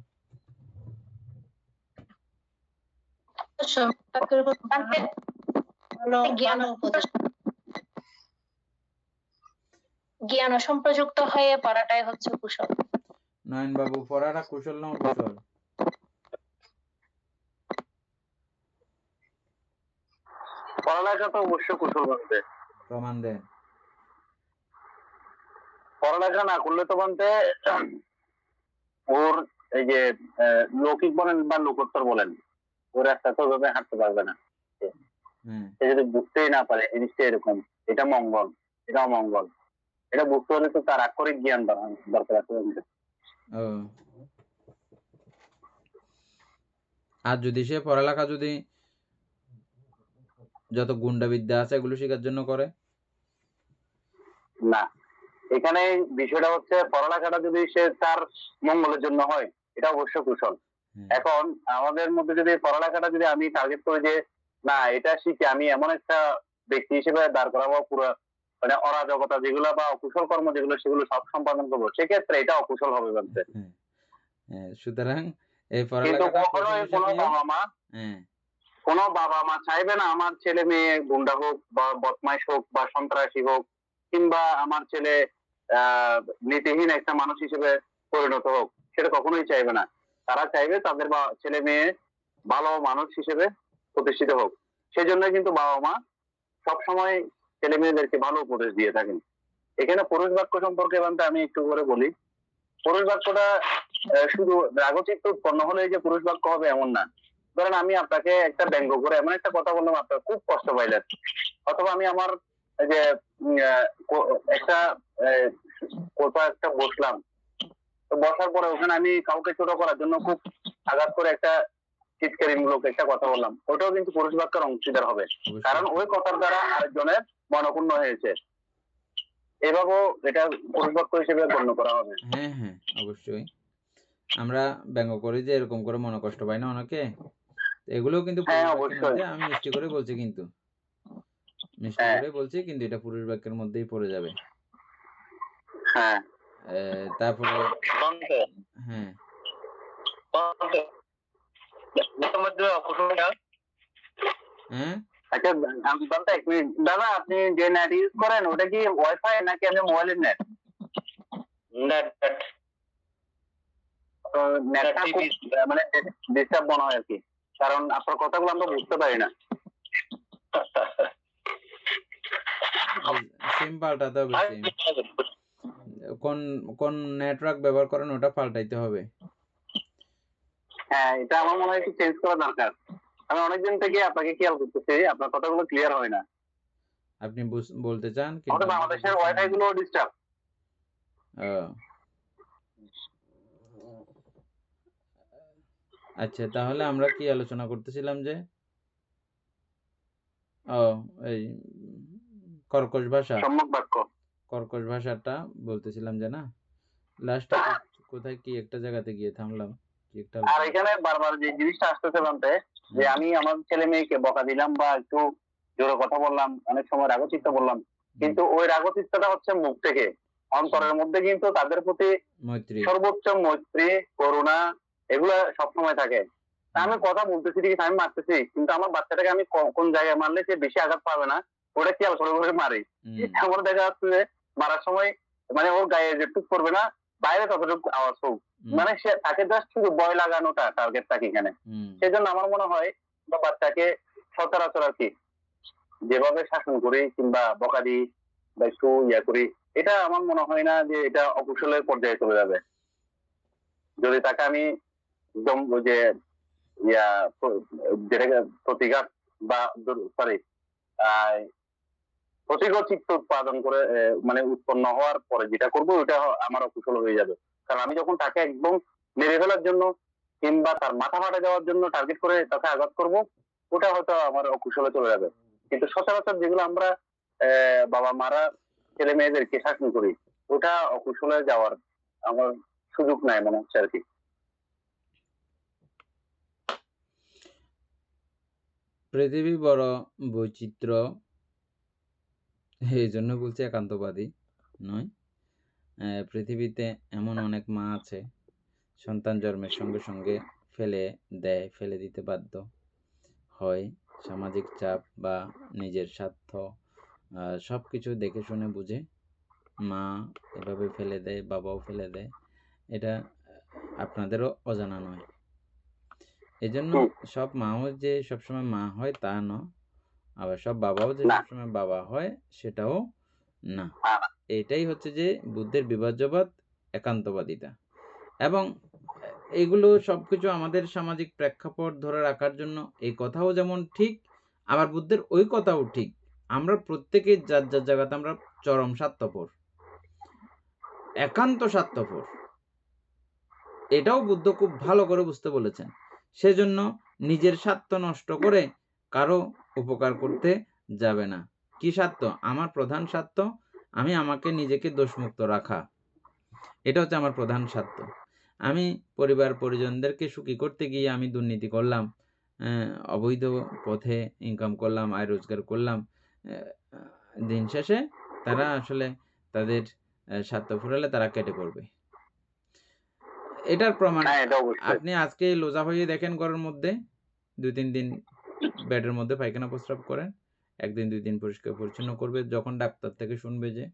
জ্ঞান সম্প্রযুক্ত হয়ে পড়াটাই হচ্ছে কুশল। নয়ন বাবু, পড়াটা কুশল না অকুশল? পড়ালেখা তো অবশ্যই কুশল বানতে। প্রমাণ দেন। পড়ালেখা না করলে তো বানতে ওর এই যে লৌকিক বলেন বা লোকোত্তর বলেন, ওর রাস্তা তো ওইভাবে হাঁটতে পারবে না। সে যদি বুঝতেই না পারে জিনিসটা এরকম, এটা মঙ্গল, এটা অমঙ্গল, এটা বুঝতে হলে তো তার আক্ষরিক জ্ঞান দরকার আছে। আর যদি সে পড়ালেখা যদি যত গুন্ডাবিদ্যা আছে এগুলো শেখার জন্য করে, না, এখানে বিষয়টা হচ্ছে পড়ালেখাটা যদি সে তার মঙ্গলের জন্য হয়, এটা অবশ্য কুশল। এখন আমাদের মধ্যে যদি পড়ালেখাটা যদি আমি টার্গেট করি যে না এটা শিখে আমি এমন একটা ব্যক্তি হিসেবে দাঁড় করাবো, পুরো মানে অরাজকতা যেগুলো বা অকুশল কর্ম যেগুলো সেগুলো সব সম্পাদন করবো, সেক্ষেত্রে এটা অকুশল হবে বলতে। সুতরাং এই কিন্তু কখনোই কোনো বাবা মা চাইবে না আমার ছেলে মেয়ে গুন্ডা হোক বা বদমাইশ হোক বা সন্ত্রাসী হোক, কিংবা আমার ছেলে নীতিহীন একটা মানুষ হিসেবে পরিণত হোক, সেটা কখনোই চাইবে না। তারা চাইবে তাদের ছেলে মেয়ে ভালো মানুষ হিসেবে প্রতিষ্ঠিত হোক। সেজন্য কিন্তু বাবা মা সবসময় ছেলে মেয়েদেরকে ভালো উপদেশ দিয়ে থাকেন। এখানে পুরুষ বাক্য সম্পর্কে আমি একটু করে বলি। পুরুষ বাক্যটা শুধু রাগচিত্ত উৎপন্ন হলে যে পুরুষ বাক্য হবে এমন না। ধরেন আমি আপনাকে একটা ব্যঙ্গ করে এমন একটা কথা বললাম, আপনার খুব কষ্ট পাইলেন, অথবা আমি আমার যে একটা কোথাও একটা বসলাম, তো বসার পরে ওখানে আমি কাউকে ছোট করার জন্য খুব আঘাত করে একটা চিৎকারীমূলক একটা কথা বললাম, ওটাও কিন্তু পুরুষ বাক্যের অংশীদার হবে, কারণ ওই কথার দ্বারা আরেকজনের মনক্ষুণ্ণ হয়েছে, এভাবেও এটা পুরুষ বাক্য হিসেবে গণ্য করা হবে। হ্যাঁ হ্যাঁ অবশ্যই। আমরা ব্যঙ্গ করি যে এরকম করে মনে কষ্ট পাই না অনেকে, এগুলোও কিন্তু পুরুষ বাক্যের অবশ্যই। মধ্যে, আমি মিষ্টি করে বলছি কিন্তু, মিষ্টি করে বলছি কিন্তু এটা পুরুষ বাক্যের মধ্যেই পড়ে যাবে। হ্যাঁ তারপরে হ্যাঁ হ্যাঁ আচ্ছা, আমি বলতে এক মিনিট দাদা, আপনি যে নেট ইউজ করেন ওটা কি ওয়াইফাই নাকি আপনি মোবাইলের নেট? নেট। তো নেটটা খুব মানে ডিস্টার্ব মনে হয় আর কি, কারণ আপনার কথাগুলো আমরা বুঝতে পারি না। সিম পাল্টাতে হবে, সিম কোন কোন নেটওয়ার্ক ব্যবহার করেন ওটা পাল্টাইতে হবে। হ্যাঁ, এটা আমার মনে হয় একটু চেঞ্জ করা দরকার। আমি অনেকদিন থেকে আপনাকে খেয়াল করতেছি, আপনার কথাগুলো ক্লিয়ার হয় না। আপনি বলতে চান কি আমাদের বাংলাদেশের ওয়াইফাই গুলো ডিস্টার্ব। আচ্ছা, তাহলে আমরা কি আলোচনা করতেছিলাম যে এই কর্কশ ভাষা, সম্যক বাক্য, কর্কশ ভাষাটা বলতেছিলাম যে না, লাস্ট কোথায় কি একটা জায়গাতে গিয়ে থামলাম, কি একটা আর এখানে বারবার যে জিনিসটা আসতেছে বলতে যে আমি আমার ছেলে মেয়েকে বকা দিলাম বা একটু জোরে কথা বললাম, অনেক সময় রাগচিত্ত বললাম, কিন্তু ওই রাগচিত্তটা হচ্ছে মুখ থেকে, অন্তরের মধ্যে কিন্তু তাদের প্রতি মৈত্রী, সর্বোচ্চ মৈত্রী, করুণা এগুলো সবসময় থাকে। আমি কথা বলতেছি ঠিক আছে, আমি মারতেছি, কিন্তু আমার বাচ্চাটাকে আমি কোন জায়গায় মারলে সে বেশি আঘাত পাবে না ওটা খেয়াল করে করে মারি। আমার দেখা যাচ্ছে যে মারার সময় মানে ওর গায়ে যেটুক করবে না, বাইরে ততটুকু আওয়াজ হোক, মানে সে তাকে জাস্ট শুধু ভয় লাগানোটা টার্গেট থাকে এখানে। সেই জন্য আমার মনে হয় বাচ্চাকে সচরাচর আর কি যেভাবে শাসন করি কিংবা বকা দিই বা একটু ইয়া করি, এটা আমার মনে হয় না যে এটা অকুশলের পর্যায়ে চলে যাবে। যদি তাকে আমি একদম ওই যে ইয়া যেটাকে প্রতিঘাত বা সরি প্রতিঘাত চিত্ত উৎপাদন করে মানে উৎপন্ন হওয়ার পরে যেটা করবো ওটা আমার অকুশল হয়ে যাবে। কারণ আমি যখন তাকে একদম মেরে ফেলার জন্য কিংবা তার মাথা ফাটা যাওয়ার জন্য টার্গেট করে তাকে আঘাত করব, ওটা হয়তো আমার অকুশলে চলে যাবে। কিন্তু সচরাচর যেগুলো আমরা বাবা মারা ছেলে মেয়েদেরকে শাসন করি, ওটা অকুশলে যাওয়ার আমার সুযোগ নাই মনে হচ্ছে আর কি। পৃথিবী বড় বৈচিত্র্য, এই জন্য বলছি একান্তবাদী নয়। পৃথিবীতে এমন অনেক মা আছে সন্তান জন্মের সঙ্গে সঙ্গে ফেলে দিতে বাধ্য হয়, সামাজিক চাপ বা নিজের স্বার্থ সব কিছু দেখে শুনে বুঝে মা এভাবে ফেলে দেয়, বাবাও ফেলে দেয়, এটা আপনাদেরও অজানা নয়। এজন্য সব মাও যে সবসময় মা হয় তা নয়, আবার সব বাবাও যে সবসময় বাবা হয় সেটাও না। এটাই হচ্ছে যে বুদ্ধের বিভাজ্যবাদ, একান্তবাদিতা। এবং এগুলো সবকিছু আমাদের সামাজিক প্রেক্ষাপট ধরে রাখার জন্য এই কথাও যেমন ঠিক, আবার বুদ্ধের ওই কথাও ঠিক। আমরা প্রত্যেকে যার যার জায়গাতে আমরা চরম স্বার্থপর, একান্ত স্বার্থপর, এটাও বুদ্ধ খুব ভালো করে বুঝতে বলেছেন। সেজন্য নিজের স্বার্থ নষ্ট করে কারো উপকার করতে যাবে না। কি স্বার্থ? আমার প্রধান স্বার্থ আমি আমাকে নিজেকে দোষমুক্ত রাখা, এটা হচ্ছে আমার প্রধান স্বার্থ। আমি পরিবার পরিজনদেরকে সুখী করতে গিয়ে আমি দুর্নীতি করলাম, অবৈধ পথে ইনকাম করলাম, আয় রোজগার করলাম, দিন শেষে তারা আসলে তাদের স্বার্থ ফুরালে তারা কেটে পড়বে। এটার প্রমাণ আপনি আজকে লোজা হয়ে দেখেন, ঘরের মধ্যে 2-3 দিন বেডের মধ্যে পায়খানা প্রস্রাব করেন, একদিন 2 দিন পরিষ্কার পরিচ্ছন্ন করবে, যখন ডাক্তার থেকে শুনবে যে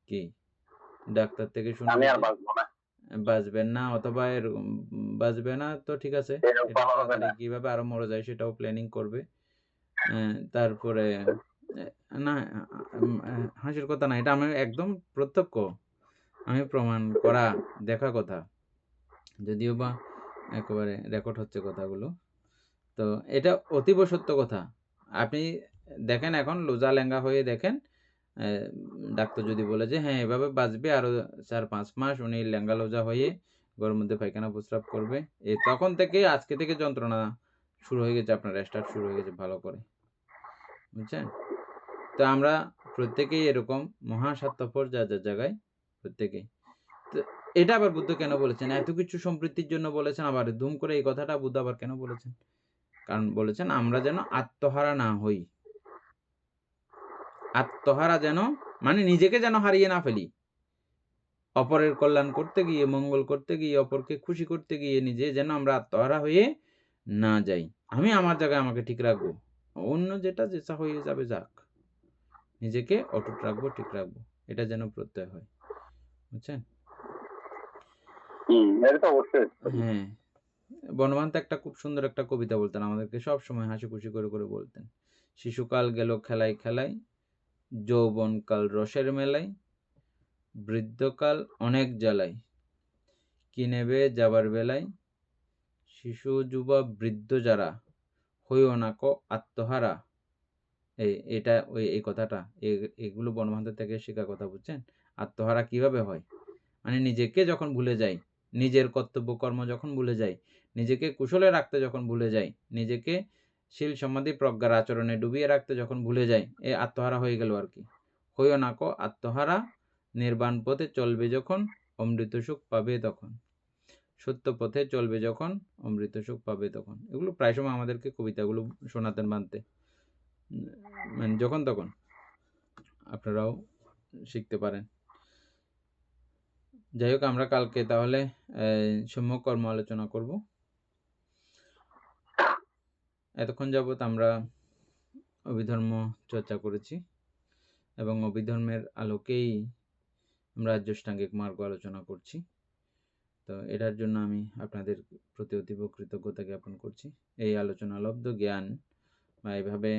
কি ডাক্তার থেকে শুনবে বাঁচবেন না, অথবা এরকম বাঁচবে না, তো ঠিক আছে, কিভাবে আরো মরে যায় সেটাও প্ল্যানিং করবে। তারপরে না, হাসির কথা না, এটা আমি একদম প্রত্যক্ষ, আমি প্রমাণ করা দেখা কথা, যদিও বা একেবারে রেকর্ড হচ্ছে কথাগুলো, তো এটা অতীব সত্য কথা। আপনি দেখেন, এখন লোজা লেঙ্গা হয়ে দেখেন, ডাক্তার যদি বলে যে হ্যাঁ এভাবে বাঁচবে আরো 4-5 মাস, উনি লেঙ্গা লোজা হয়ে ঘরের মধ্যে পায়খানা প্রস্রাব করবে, তখন থেকে আজকে থেকে যন্ত্রণা শুরু হয়ে গেছে, আপনার স্টার্ট শুরু হয়ে গেছে ভালো করে, বুঝছেন? তো আমরা প্রত্যেকেই এরকম মহাস্বার্থপর যা জায়গায় প্রত্যেকেই। তো এটা আবার বুদ্ধ কেন বলেছেন? এত কিছু সম্পৃক্তির জন্য বলেছেন, আবার ধুম করে এই কথাটা বুদ্ধ আবার কেন বলেছেন? কারণ বলেছেন আমরা যেন আত্মহারা না হই। আত্মহারা যেন মানে নিজেকে যেন হারিয়ে না ফেলি। অপরের কল্যাণ করতে গিয়ে, মঙ্গল করতে গিয়ে, অপরকে খুশি করতে গিয়ে নিজে যেন আমরা আত্মহারা হয়ে না যাই। আমি আমার জায়গায় আমাকে ঠিক রাখবো, অন্য যেটা যেটা হয়ে যাবে যাক, নিজেকে অটুট রাখবো, ঠিক রাখবো, এটা যেন প্রত্যয় হয়, বুঝছেন? এটা তো অবশ্যই। হ্যাঁ, বনমান্ত একটা খুব সুন্দর একটা কবিতা বলতেন, আমাদেরকে সব সময় হাসি খুশি করে করে বলতেন। শিশুকাল গেল খেলায় খেলায়, যৌবনকাল রসের মেলায়, বৃদ্ধকাল অনেক জ্বালায়, কি নেবে যাবার বেলায়, শিশু যুবা বৃদ্ধ যারা, হইও না কো আত্মহারা। এটা এই কথাটা এগুলো বনমান্ত থেকে শেখা কথা, বুঝছেন? আত্মহারা কিভাবে হয়, মানে নিজেকে যখন ভুলে যাই, নিজের কর্তব্য কর্ম যখন ভুলে যাই, নিজেকে কুশলে রাখতে যখন ভুলে যাই, নিজেকে শীল সমাধি প্রজ্ঞার আচরণে ডুবিয়ে রাখতে যখন ভুলে যাই, এই আত্মহারা হয়ে গেল আর কি। হইও না কো আত্মহারা, নির্বাণ পথে চলবে যখন, অমৃত সুখ পাবে তখন, সত্য পথে চলবে যখন, অমৃত সুখ পাবে তখন। এগুলো প্রায় সময় আমাদেরকে কবিতাগুলো শোনাতেন বানতে, মানে যখন তখন আপনারাও শিখতে পারেন। যাই হোক, আমরা কালকে তাহলে সম্যক কর্ম আলোচনা করব। এতক্ষণ যাবৎ আমরা অভিধর্ম চর্চা করেছি এবং অভিধর্মের আলোকেই আমরা আর্যষ্টাঙ্গিক মার্গ আলোচনা করছি। তো এটার জন্য আমি আপনাদের প্রতি অতীব কৃতজ্ঞতা জ্ঞাপন করছি। এই আলোচনা লব্ধ জ্ঞান বা এইভাবে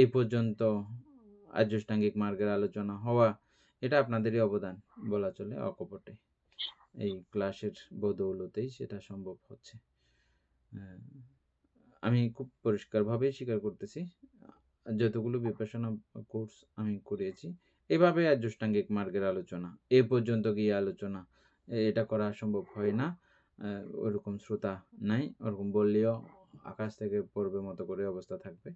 এই পর্যন্ত আর্যষ্টাঙ্গিক মার্গের আলোচনা হওয়া, এটা আপনাদেরই অবদান বলা চলে, অকপটে। এই ক্লাসের বদৌলতেই সেটা সম্ভব হচ্ছে। আমি খুব পরিষ্কারভাবে স্বীকার করতেছি, যতগুলো বিপাশনা কোর্স আমি করিয়েছি, এভাবে আর্যষ্টাঙ্গিক মার্গের আলোচনা, এ পর্যন্ত গিয়ে আলোচনা, এটা করা সম্ভব হয় না। ওরকম শ্রোতা নাই, ওরকম বললেও আকাশ থেকে পড়বে মতো করে অবস্থা থাকবে।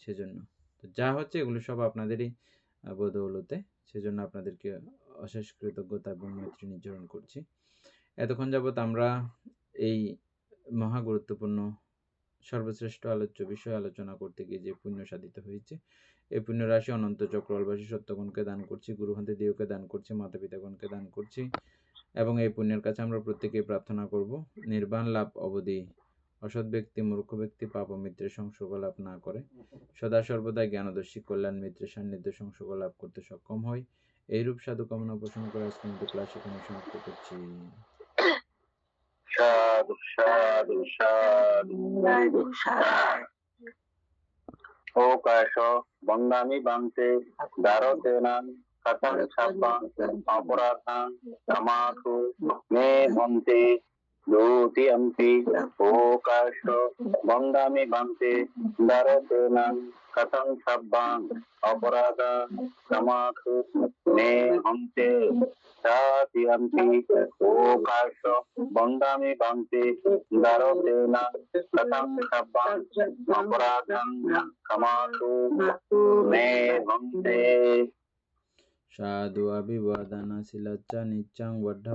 সেজন্য তো যা হচ্ছে এগুলো সব আপনাদেরই বদৌলতে, সেজন্য আপনাদেরকে অশেষ কৃতজ্ঞতা এবং মৈত্রী নির্ধারণ করছি। এতক্ষণ যাবৎ আমরা এই মহা গুরুত্বপূর্ণ সর্বশ্রেষ্ঠ আলোচ্য বিষয় আলোচনা করতে গিয়ে যে পুণ্য সাধিত হয়েছে, এই পুণ্য রাশি অনন্ত চক্রবাসী সত্যগণকে দান করছি, গুরুহান্তে দেহকে দান করছি, মাতা পিতাগণকে দান করছি, এবং এই পুণ্যের কাছে আমরা প্রত্যেকেই প্রার্থনা করব নির্বাণ লাভ অবধি অসৎ ব্যক্তি, মূর্খ ব্যক্তি পাপ মিত্রের সংসর্গ লাভ না করে সদা সর্বদা জ্ঞানদর্শী কল্যাণ মিত্রের সান্নিধ্য সংসর্গ লাভ করতে সক্ষম হয়। এইরূপ সাধু কামনা পোষণ করে আজকের মতো ক্লাস এখানে সমাপ্ত করছি। সাধু সাধু সাধু। ওকাশ বন্দামি বান্তে দারতেনাং কথং সাব্বাং অপরাধাং ক্ষমাতু মে বন্তে দ্যুতিয়ম্পি। ওকাশ বন্দামি বান্তে দারতেনাং কথং সাব্বাং অপরাধাং ক্ষমাতু মে বন্তে দ্যুতিয়ম্পি। ওকাশ বন্দামি বান্তে দারতেনাং কথং সাব্বাং অপরাধাং ক্ষমাতু মে বন্তে। সাধু অভিবাদন শিলাচ্চ নিচ্ছং বদ্ধ